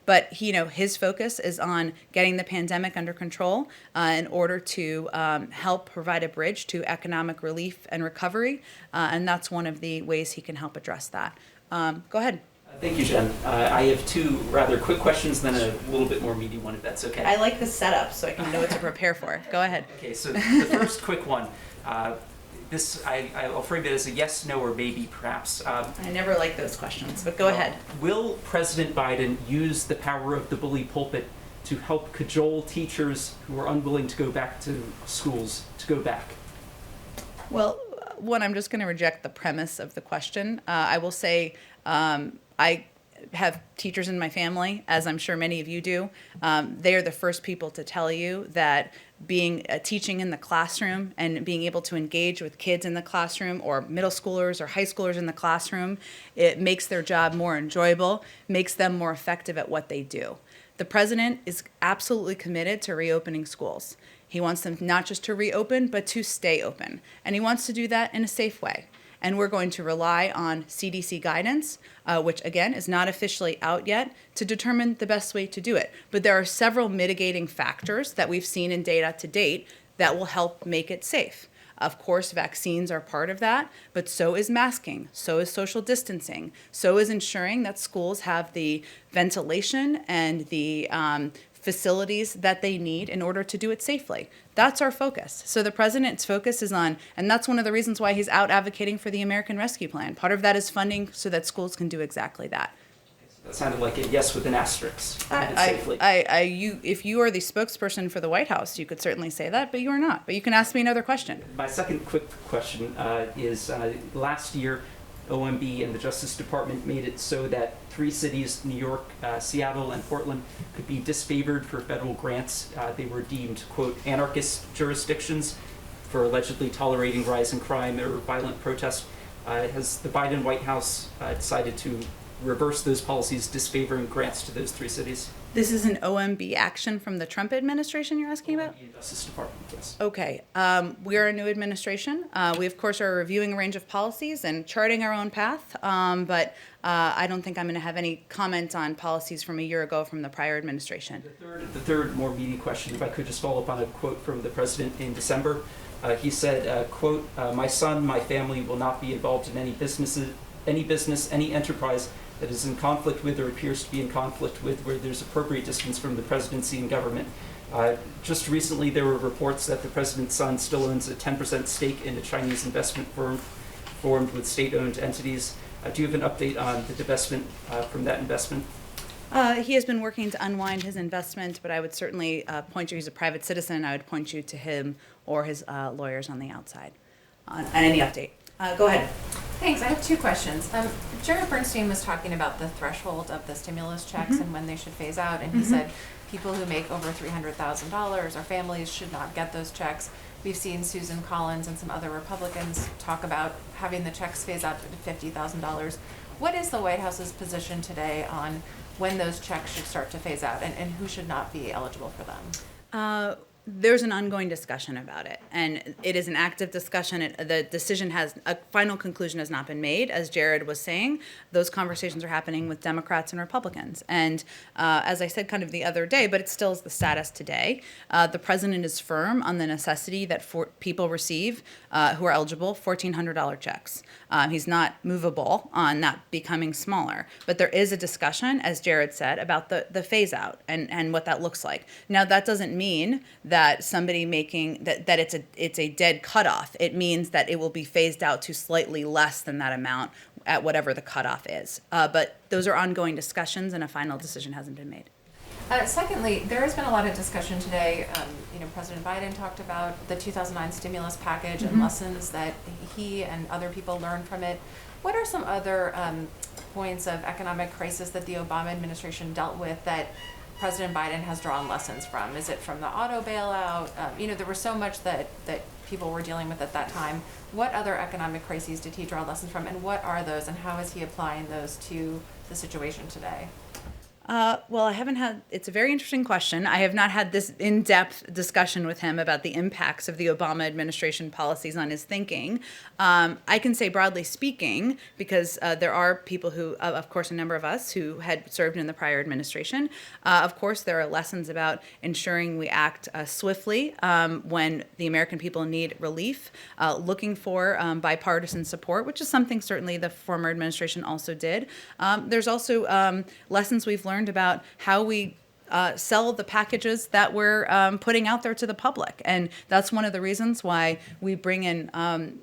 But his focus is on getting the pandemic under control in order to help provide a bridge to economic relief and recovery, and that's one of the ways he can help address that. Go ahead. Thank you, Jen. I have two rather quick questions, then a little bit more meaty one, if that's okay. I like the setup so I can know what to prepare for. Go ahead. Okay, so the first quick one. I'll frame it as a yes, no, or maybe, perhaps. I never like those questions, but go ahead. Will President Biden use the power of the bully pulpit to help cajole teachers who are unwilling to go back to schools to go back? Well, one, I'm just going to reject the premise of the question. I will say I have teachers in my family, as I'm sure many of you do. They are the first people to tell you that teaching in the classroom and being able to engage with kids in the classroom, or middle schoolers or high schoolers in the classroom, it makes their job more enjoyable, makes them more effective at what they do. The president is absolutely committed to reopening schools. He wants them not just to reopen, but to stay open. And he wants to do that in a safe way. And we're going to rely on CDC guidance, which again is not officially out yet, to determine the best way to do it. But there are several mitigating factors that we've seen in data to date that will help make it safe. Of course, vaccines are part of that, but so is masking, so is social distancing, so is ensuring that schools have the ventilation and the facilities that they need in order to do it safely. That's our focus. So the president's focus is on, and that's one of the reasons why he's out advocating for the American Rescue Plan. Part of that is funding so that schools can do exactly that. That sounded like a yes with an asterisk. Safely. If you are the spokesperson for the White House, you could certainly say that, but you are not. But you can ask me another question. My second quick question is last year, OMB and the Justice Department made it so that 3 cities, New York, Seattle, and Portland, could be disfavored for federal grants. They were deemed, quote, anarchist jurisdictions for allegedly tolerating rising crime or violent protest. Has the Biden White House decided to reverse those policies disfavoring grants to those 3 cities? This is an OMB action from the Trump administration you're asking about? The Justice Department, yes. Okay. We are a new administration. We, of course, are reviewing a range of policies and charting our own path, but I don't think I'm going to have any comment on policies from a year ago from the prior administration. The third more meaty question, if I could just follow up on a quote from the president in December. He said, quote, my son, my family will not be involved in any business, any enterprise that is in conflict with or appears to be in conflict with where there's appropriate distance from the presidency and government. Just recently, there were reports that the president's son still owns a 10% stake in a Chinese investment firm formed with state-owned entities. Do you have an update on the divestment from that investment? He has been working to unwind his investment, but I would certainly point you, he's a private citizen, I would point you to him or his lawyers on the outside on any update. Go ahead. Thanks. I have 2 questions. Jared Bernstein was talking about the threshold of the stimulus checks and when they should phase out, and he said people who make over $300,000 or families should not get those checks. We've seen Susan Collins and some other Republicans talk about having the checks phase out to $50,000. What is the White House's position today on when those checks should start to phase out and who should not be eligible for them? There's an ongoing discussion about it, and it is an active discussion. The decision a final conclusion has not been made, as Jared was saying. Those conversations are happening with Democrats and Republicans. And as I said kind of the other day, but it still is the status today, the president is firm on the necessity that people receive who are eligible $1,400 checks. He's not movable on that becoming smaller. But there is a discussion, as Jared said, about the phase out and what that looks like. Now, that doesn't mean that somebody making that it's a dead cutoff. It means that it will be phased out to slightly less than that amount at whatever the cutoff is. But those are ongoing discussions, and a final decision hasn't been made. Secondly, there has been a lot of discussion today. President Biden talked about the 2009 stimulus package and lessons that he and other people learned from it. What are some other points of economic crisis that the Obama administration dealt with that President Biden has drawn lessons from? Is it from the auto bailout? There was so much that people were dealing with at that time. What other economic crises did he draw lessons from, and what are those, and how is he applying those to the situation today? Well, it's a very interesting question. I have not had this in-depth discussion with him about the impacts of the Obama administration policies on his thinking. I can say broadly speaking, because there are people who, of course, a number of us who had served in the prior administration. Of course, there are lessons about ensuring we act swiftly when the American people need relief, looking for bipartisan support, which is something certainly the former administration also did. There's also lessons we've learned about how we sell the packages that we're putting out there to the public. And that's one of the reasons why we bring in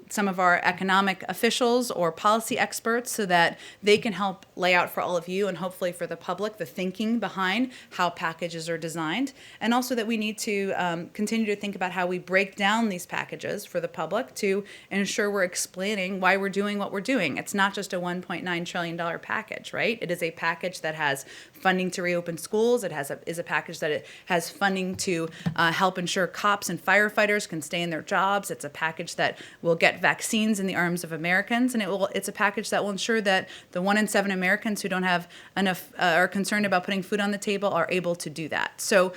some of our economic officials or policy experts so that they can help lay out for all of you and hopefully for the public the thinking behind how packages are designed. And also that we need to continue to think about how we break down these packages for the public to ensure we're explaining why we're doing what we're doing. It's not just a $1.9 trillion package, right? It is a package that has funding to reopen schools. It is a package that it has funding to help ensure cops and firefighters can stay in their jobs. It's a package that will get vaccines in the arms of Americans, and it's a package that will ensure that the 1 in 7 Americans who don't have enough are concerned about putting food on the table are able to do that. So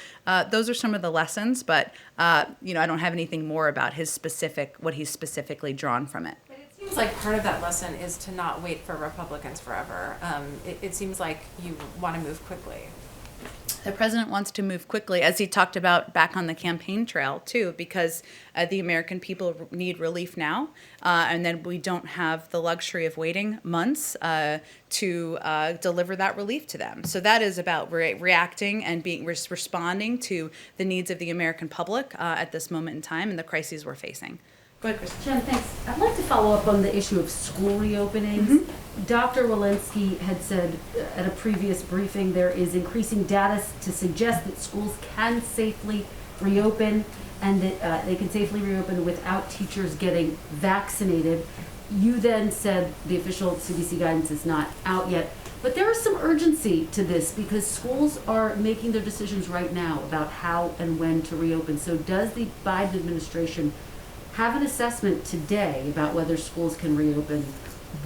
those are some of the lessons, but I don't have anything more about what he's specifically drawn from it. It seems like part of that lesson is to not wait for Republicans forever. It seems like you want to move quickly. The president wants to move quickly, as he talked about back on the campaign trail, too, because the American people need relief now, and then we don't have the luxury of waiting months to deliver that relief to them. So that is about reacting and responding to the needs of the American public at this moment in time and the crises we're facing. Go ahead, Chris. Jen, thanks. I'd like to follow up on the issue of school reopenings. Dr. Walensky had said at a previous briefing there is increasing data to suggest that schools can safely reopen and that they can safely reopen without teachers getting vaccinated. You then said the official CDC guidance is not out yet. But there is some urgency to this because schools are making their decisions right now about how and when to reopen. So does the Biden administration have an assessment today about whether schools can reopen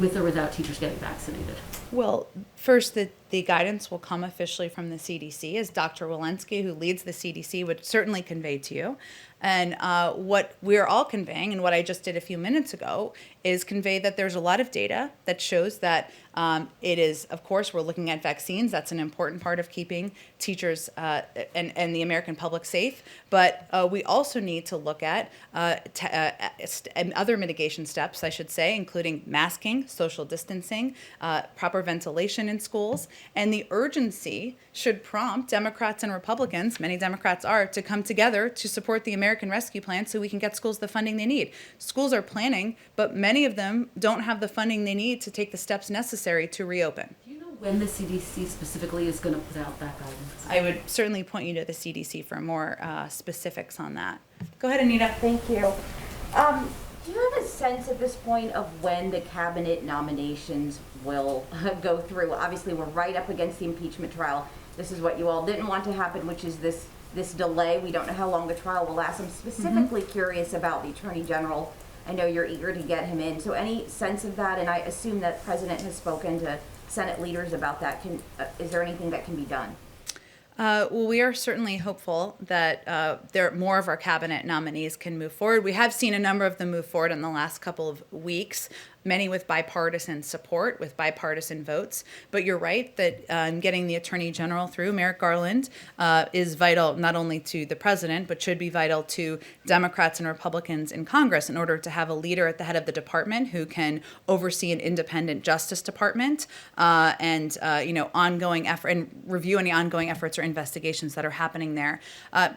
with or without teachers getting vaccinated? Well, first, the guidance will come officially from the CDC, as Dr. Walensky, who leads the CDC, would certainly convey to you. And what we're all conveying, and what I just did a few minutes ago, is convey that there's a lot of data that shows that it is, of course, we're looking at vaccines. That's an important part of keeping teachers and the American public safe. But we also need to look at other mitigation steps, I should say, including masking, social distancing, proper ventilation in schools. And the urgency should prompt Democrats and Republicans, many Democrats are, to come together to support the American Rescue Plan so we can get schools the funding they need. Schools are planning, but many of them don't have the funding they need to take the steps necessary to reopen. Do you know when the CDC specifically is going to put out that guidance? I would certainly point you to the CDC for more specifics on that. Go ahead, Anita. Thank you. Do you have a sense at this point of when the cabinet nominations will go through? Obviously, we're right up against the impeachment trial. This is what you all didn't want to happen, which is this delay. We don't know how long the trial will last. I'm specifically curious about the Attorney General. I know you're eager to get him in. So any sense of that? And I assume that the President has spoken to Senate leaders about that. Is there anything that can be done? Well, we are certainly hopeful that more of our cabinet nominees can move forward. We have seen a number of them move forward in the last couple of weeks, many with bipartisan support, with bipartisan votes. But you're right that getting the Attorney General through, Merrick Garland, is vital not only to the President, but should be vital to Democrats and Republicans in Congress in order to have a leader at the head of the department who can oversee an independent Justice Department and ongoing effort and review any ongoing efforts or investigations that are happening there.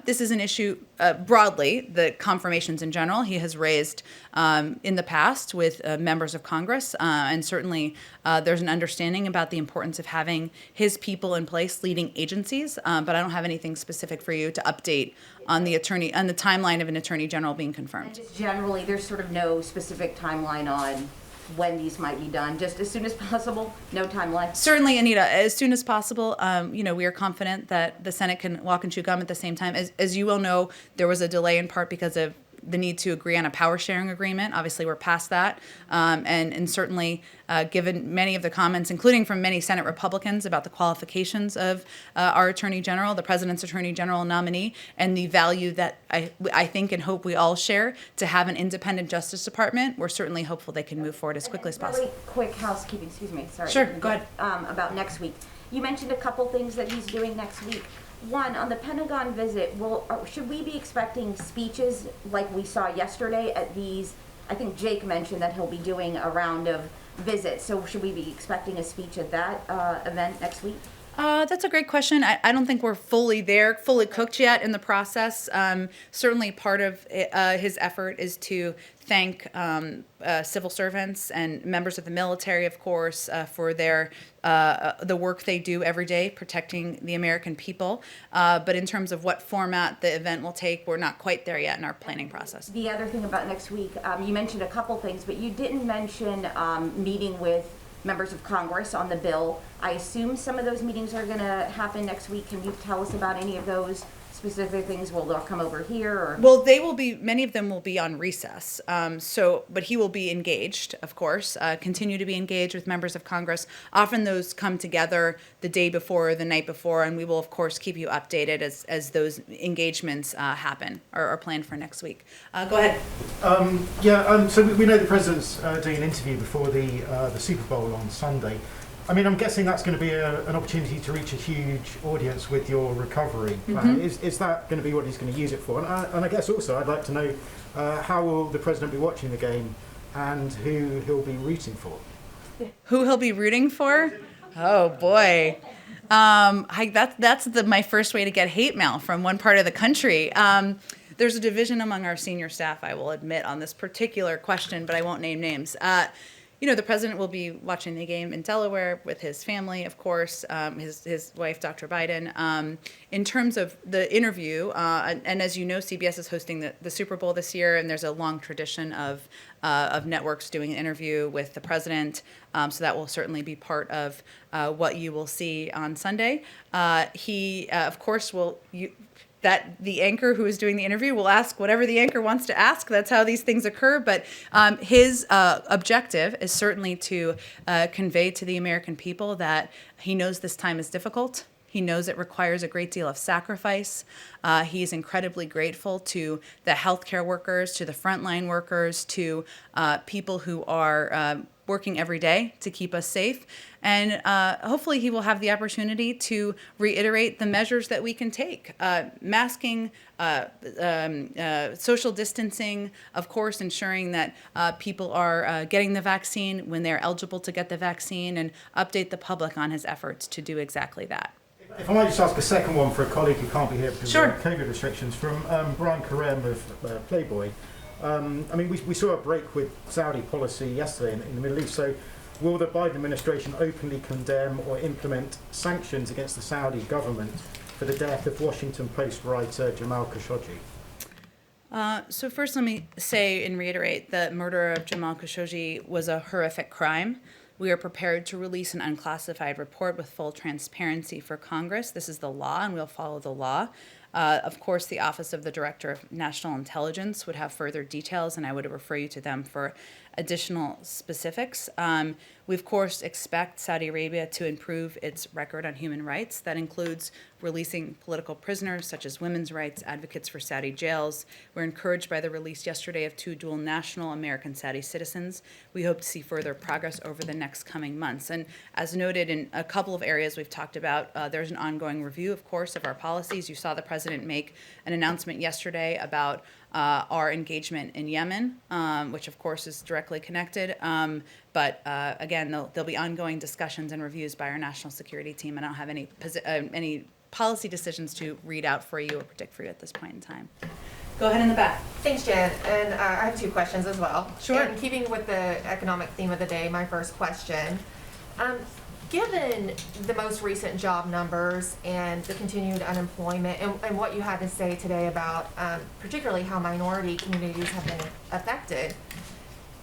This is an issue broadly, the confirmations in general, he has raised in the past with members of of Congress, and certainly there's an understanding about the importance of having his people in place leading agencies, but I don't have anything specific for you to update on the timeline of an attorney general being And confirmed. just generally, there's sort of no specific timeline on when these might be done, just as soon as possible, no timeline? Certainly, Anita, as soon as possible. We are confident that the Senate can walk and chew gum at the same time. As you well know, there was a delay in part because of the need to agree on a power sharing agreement. Obviously, we're past that. And certainly, given many of the comments, including from many Senate Republicans about the qualifications of our Attorney General, the President's Attorney General nominee, and the value that I think and hope we all share to have an independent Justice Department, we're certainly hopeful they can move forward as quickly as possible. Really quick housekeeping, excuse me, sorry. Sure, go ahead. About next week. You mentioned a couple things that he's doing next week. One, on the Pentagon visit, should we be expecting speeches like we saw yesterday at these? I think Jake mentioned that he'll be doing a round of visits, so should we be expecting a speech at that event next week? That's a great question. I don't think we're fully cooked yet in the process. Certainly part of his effort is to thank civil servants and members of the military, of course, for the work they do every day protecting the American people. But in terms of what format the event will take, we're not quite there yet in our planning process. The other thing about next week, you mentioned a couple things, but you didn't mention meeting with members of Congress on the bill. I assume some of those meetings are going to happen next week. Can you tell us about any of those specific things? Will they come over here? Or? Well, many of them will be on recess. But he will be engaged, of course, continue to be engaged with members of Congress. Often those come together the day before or the night before, and we will, of course, keep you updated as those engagements happen or are planned for next week. Go ahead. So we know the president's doing an interview before the Super Bowl on Sunday. I mean, I'm guessing that's going to be an opportunity to reach a huge audience with your recovery plan. Is that going to be what he's going to use it for? And I guess also I'd like to know how will the president be watching the game and who he'll be rooting for? Who he'll be rooting for? Oh, boy. That's my first way to get hate mail from one part of the country. There's a division among our senior staff, I will admit, on this particular question, but I won't name names. The president will be watching the game in Delaware with his family, of course, his wife, Dr. Biden. In terms of the interview, and as you know, CBS is hosting the Super Bowl this year, and there's a long tradition of networks doing an interview with the president. So that will certainly be part of what you will see on Sunday. He, of course, that the anchor who is doing the interview will ask whatever the anchor wants to ask. That's how these things occur. But his objective is certainly to convey to the American people that he knows this time is difficult. He knows it requires a great deal of sacrifice. He's incredibly grateful to the healthcare workers, to the frontline workers, to people who are working every day to keep us safe. And hopefully he will have the opportunity to reiterate the measures that we can take. Masking, social distancing, of course, ensuring that people are getting the vaccine when they're eligible to get the vaccine, and update the public on his efforts to do exactly that. If I might just ask a second one for a colleague who can't be here because Sure. of COVID restrictions, from Brian Karem of Playboy. We saw a break with Saudi policy yesterday in the Middle East. So will the Biden administration openly condemn or implement sanctions against the Saudi government for the death of Washington Post writer Jamal Khashoggi? So first, let me say and reiterate that murder of Jamal Khashoggi was a horrific crime. We are prepared to release an unclassified report with full transparency for Congress. This is the law, and we'll follow the law. Of course, the Office of the Director of National Intelligence would have further details, and I would refer you to them for additional specifics. We, of course, expect Saudi Arabia to improve its record on human rights. That includes releasing political prisoners, such as women's rights advocates for Saudi jails. We're encouraged by the release yesterday of 2 dual national American Saudi citizens. We hope to see further progress over the next coming months. And as noted in a couple of areas we've talked about, there's an ongoing review, of course, of our policies. You saw the president make an announcement yesterday about our engagement in Yemen, which of course is directly connected. But again, there'll be ongoing discussions and reviews by our national security team, and I don't have any policy decisions to read out for you or predict for you at this point in time. Go ahead in the back. Thanks, Jen. And I have two questions as well. Sure. And keeping with the economic theme of the day, my first question. Given the most recent job numbers and the continued unemployment and what you had to say today about particularly how minority communities have been affected,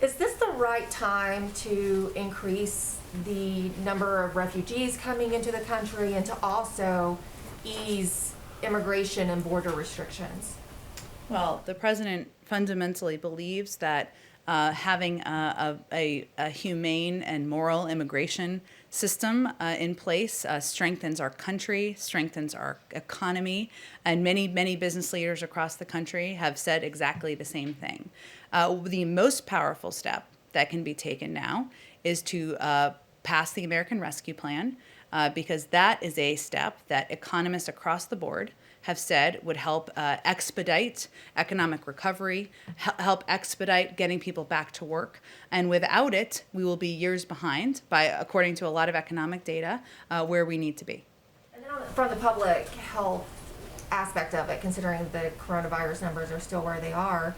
is this the right time to increase the number of refugees coming into the country and to also ease immigration and border restrictions? Well, the president fundamentally believes that having a humane and moral immigration system in place strengthens our country, strengthens our economy, and many business leaders across the country have said exactly the same thing. The most powerful step that can be taken now is to pass the American Rescue Plan, because that is a step that economists across the board have said would help expedite economic recovery, help expedite getting people back to work. And without it, we will be years behind, according to a lot of economic data, where we need to be. And then from the public health aspect of it, considering the coronavirus numbers are still where they are,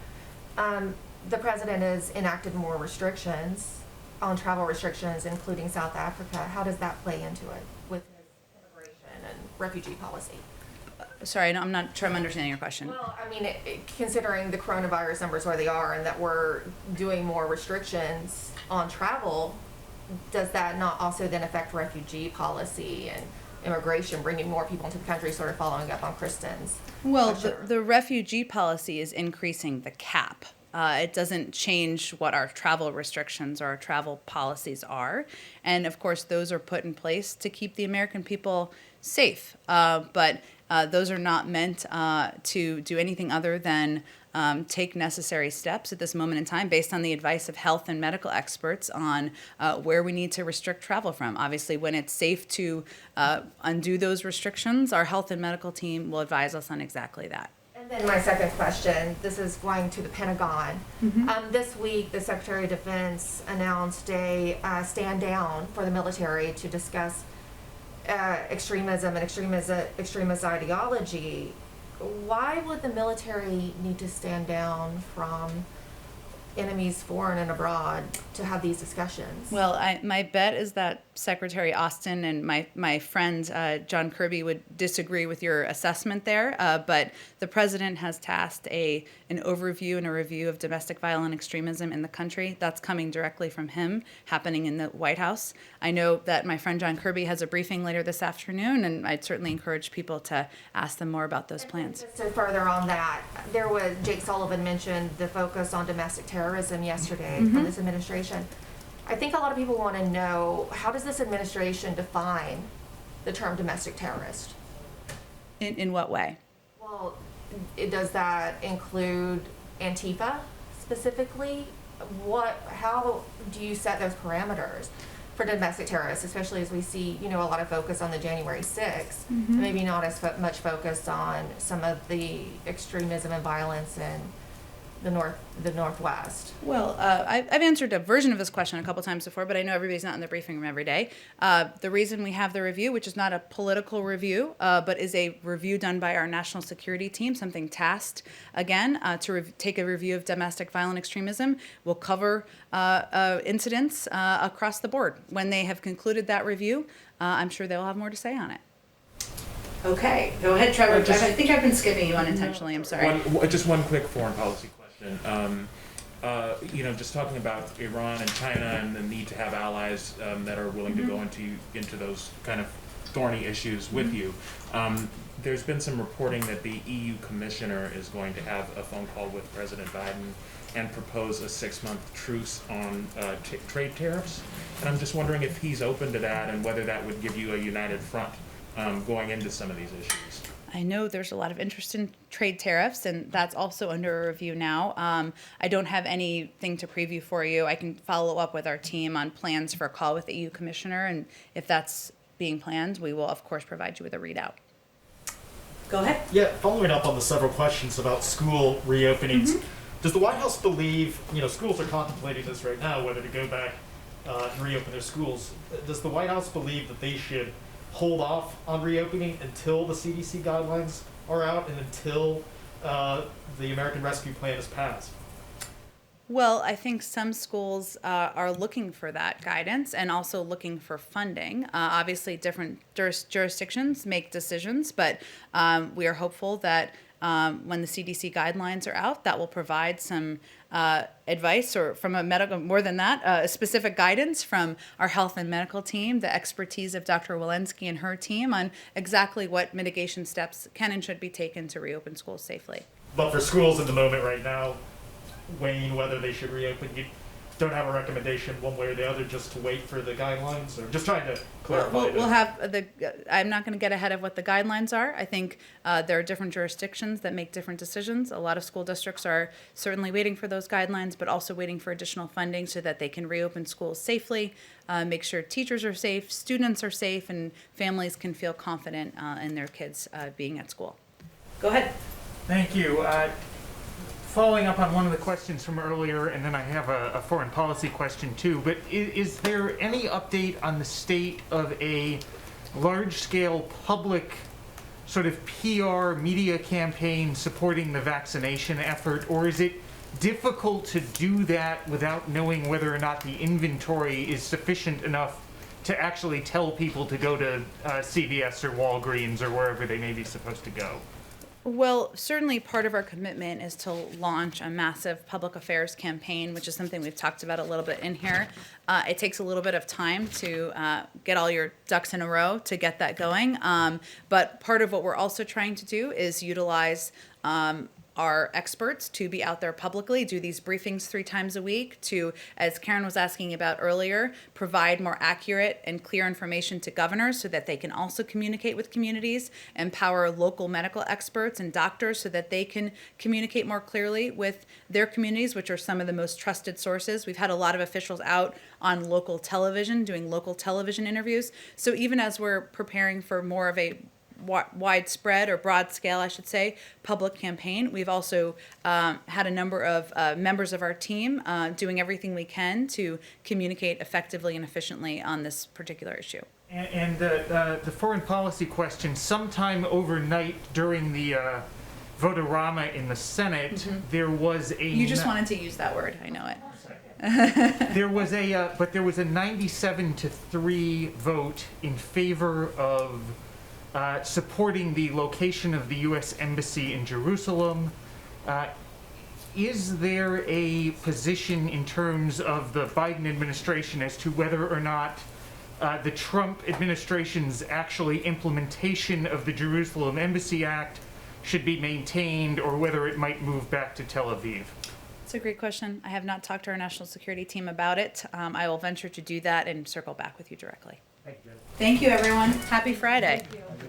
the president has enacted more restrictions on travel restrictions, including South Africa. How does that play into it with his immigration and refugee policy? Sorry, I'm not sure I'm understanding your question. Well, I mean, considering the coronavirus numbers where they are and that we're doing more restrictions on travel, does that not also then affect refugee policy and immigration, bringing more people into the country, sort of following up on Kristen's Well, question? the refugee policy is increasing the cap. It doesn't change what our travel restrictions or our travel policies are. And of course, those are put in place to keep the American people safe. But those are not meant to do anything other than take necessary steps at this moment in time based on the advice of health and medical experts on where we need to restrict travel from. Obviously, when it's safe to undo those restrictions, our health and medical team will advise us on exactly that. And then my second question, this is going to the Pentagon. This week, the Secretary of Defense announced a stand down for the military to discuss extremism and extremist ideology. Why would the military need to stand down from enemies foreign and abroad to have these discussions? Well, my bet is that Secretary Austin and my friend John Kirby would disagree with your assessment there, but the president has tasked an overview and a review of domestic violent extremism in the country. That's coming directly from him, happening in the White House. I know that my friend John Kirby has a briefing later this afternoon, and I'd certainly encourage people to ask them more about those plans. Just to further on that, Jake Sullivan mentioned the focus on domestic terrorism yesterday from this administration. I think a lot of people want to know, how does this administration define the term domestic terrorist? In what way? Well, does that include Antifa specifically? How do you set those parameters for domestic terrorists, especially as we see, a lot of focus on the January 6th, maybe not as much focus on some of the extremism and violence in the Northwest? Well, I've answered a version of this question a couple times before, but I know everybody's not in the briefing room every day. The reason we have the review, which is not a political review, but is a review done by our national security team, something tasked, again, to take a review of domestic violent extremism, will cover incidents across the board. When they have concluded that review, I'm sure they'll have more to say on it. Okay, go ahead, Trevor. I think I've been skipping you unintentionally. I'm sorry. Just one quick foreign policy question. Just talking about Iran and China and the need to have allies that are willing to go into those kind of thorny issues with you. There's been some reporting that the EU commissioner is going to have a phone call with President Biden and propose a 6-month truce on trade tariffs. And I'm just wondering if he's open to that and whether that would give you a united front going into some of these issues. I know there's a lot of interest in trade tariffs, and that's also under a review now. I don't have anything to preview for you. I can follow up with our team on plans for a call with the EU commissioner, and if that's being planned, we will, of course, provide you with a readout. Go ahead. Yeah, following up on the several questions about school reopenings, does the White House believe, schools are contemplating this right now, whether to go back and reopen their schools. Does the White House believe that they should hold off on reopening until the CDC guidelines are out and until the American Rescue Plan is passed? Well, I think some schools are looking for that guidance and also looking for funding. Obviously, different jurisdictions make decisions, but we are hopeful that when the CDC guidelines are out, that will provide some advice, or from a medical, more than that, specific guidance from our health and medical team, the expertise of Dr. Walensky and her team on exactly what mitigation steps can and should be taken to reopen schools safely. But for schools at the moment right now, weighing whether they should reopen, you don't have a recommendation one way or the other, just to wait for the guidelines, or just trying to clarify? We'll have I'm not going to get ahead of what the guidelines are. I think there are different jurisdictions that make different decisions. A lot of school districts are certainly waiting for those guidelines, but also waiting for additional funding so that they can reopen schools safely, make sure teachers are safe, students are safe, and families can feel confident in their kids being at school. Go ahead. Thank you. Following up on one of the questions from earlier, and then I have a foreign policy question too, but is there any update on the state of a large-scale public sort of PR media campaign supporting the vaccination effort, or is it difficult to do that without knowing whether or not the inventory is sufficient enough to actually tell people to go to CVS or Walgreens or wherever they may be supposed to go? Well, certainly part of our commitment is to launch a massive public affairs campaign, which is something we've talked about a little bit in here. It takes a little bit of time to get all your ducks in a row to get that going. But part of what we're also trying to do is utilize our experts to be out there publicly, do these briefings 3 times a week to, as Karen was asking about earlier, provide more accurate and clear information to governors so that they can also communicate with communities, empower local medical experts and doctors so that they can communicate more clearly with their communities, which are some of the most trusted sources. We've had a lot of officials out on local television, doing local television interviews. So even as we're preparing for more of a widespread, or broad scale, I should say, public campaign, we've also had a number of members of our team doing everything we can to communicate effectively and efficiently on this particular issue. And the foreign policy question, sometime overnight during the vote-a-rama in the Senate, there was a... You just wanted to use that word, I know it. There was a 97-3 vote in favor of supporting the location of the U.S. Embassy in Jerusalem. Is there a position in terms of the Biden administration as to whether or not the Trump administration's actually implementation of the Jerusalem Embassy Act should be maintained, or whether it might move back to Tel Aviv? It's a great question. I have not talked to our national security team about it. I will venture to do that and circle back with you directly. Thank you. Thank you, everyone. Happy Friday. Thank you.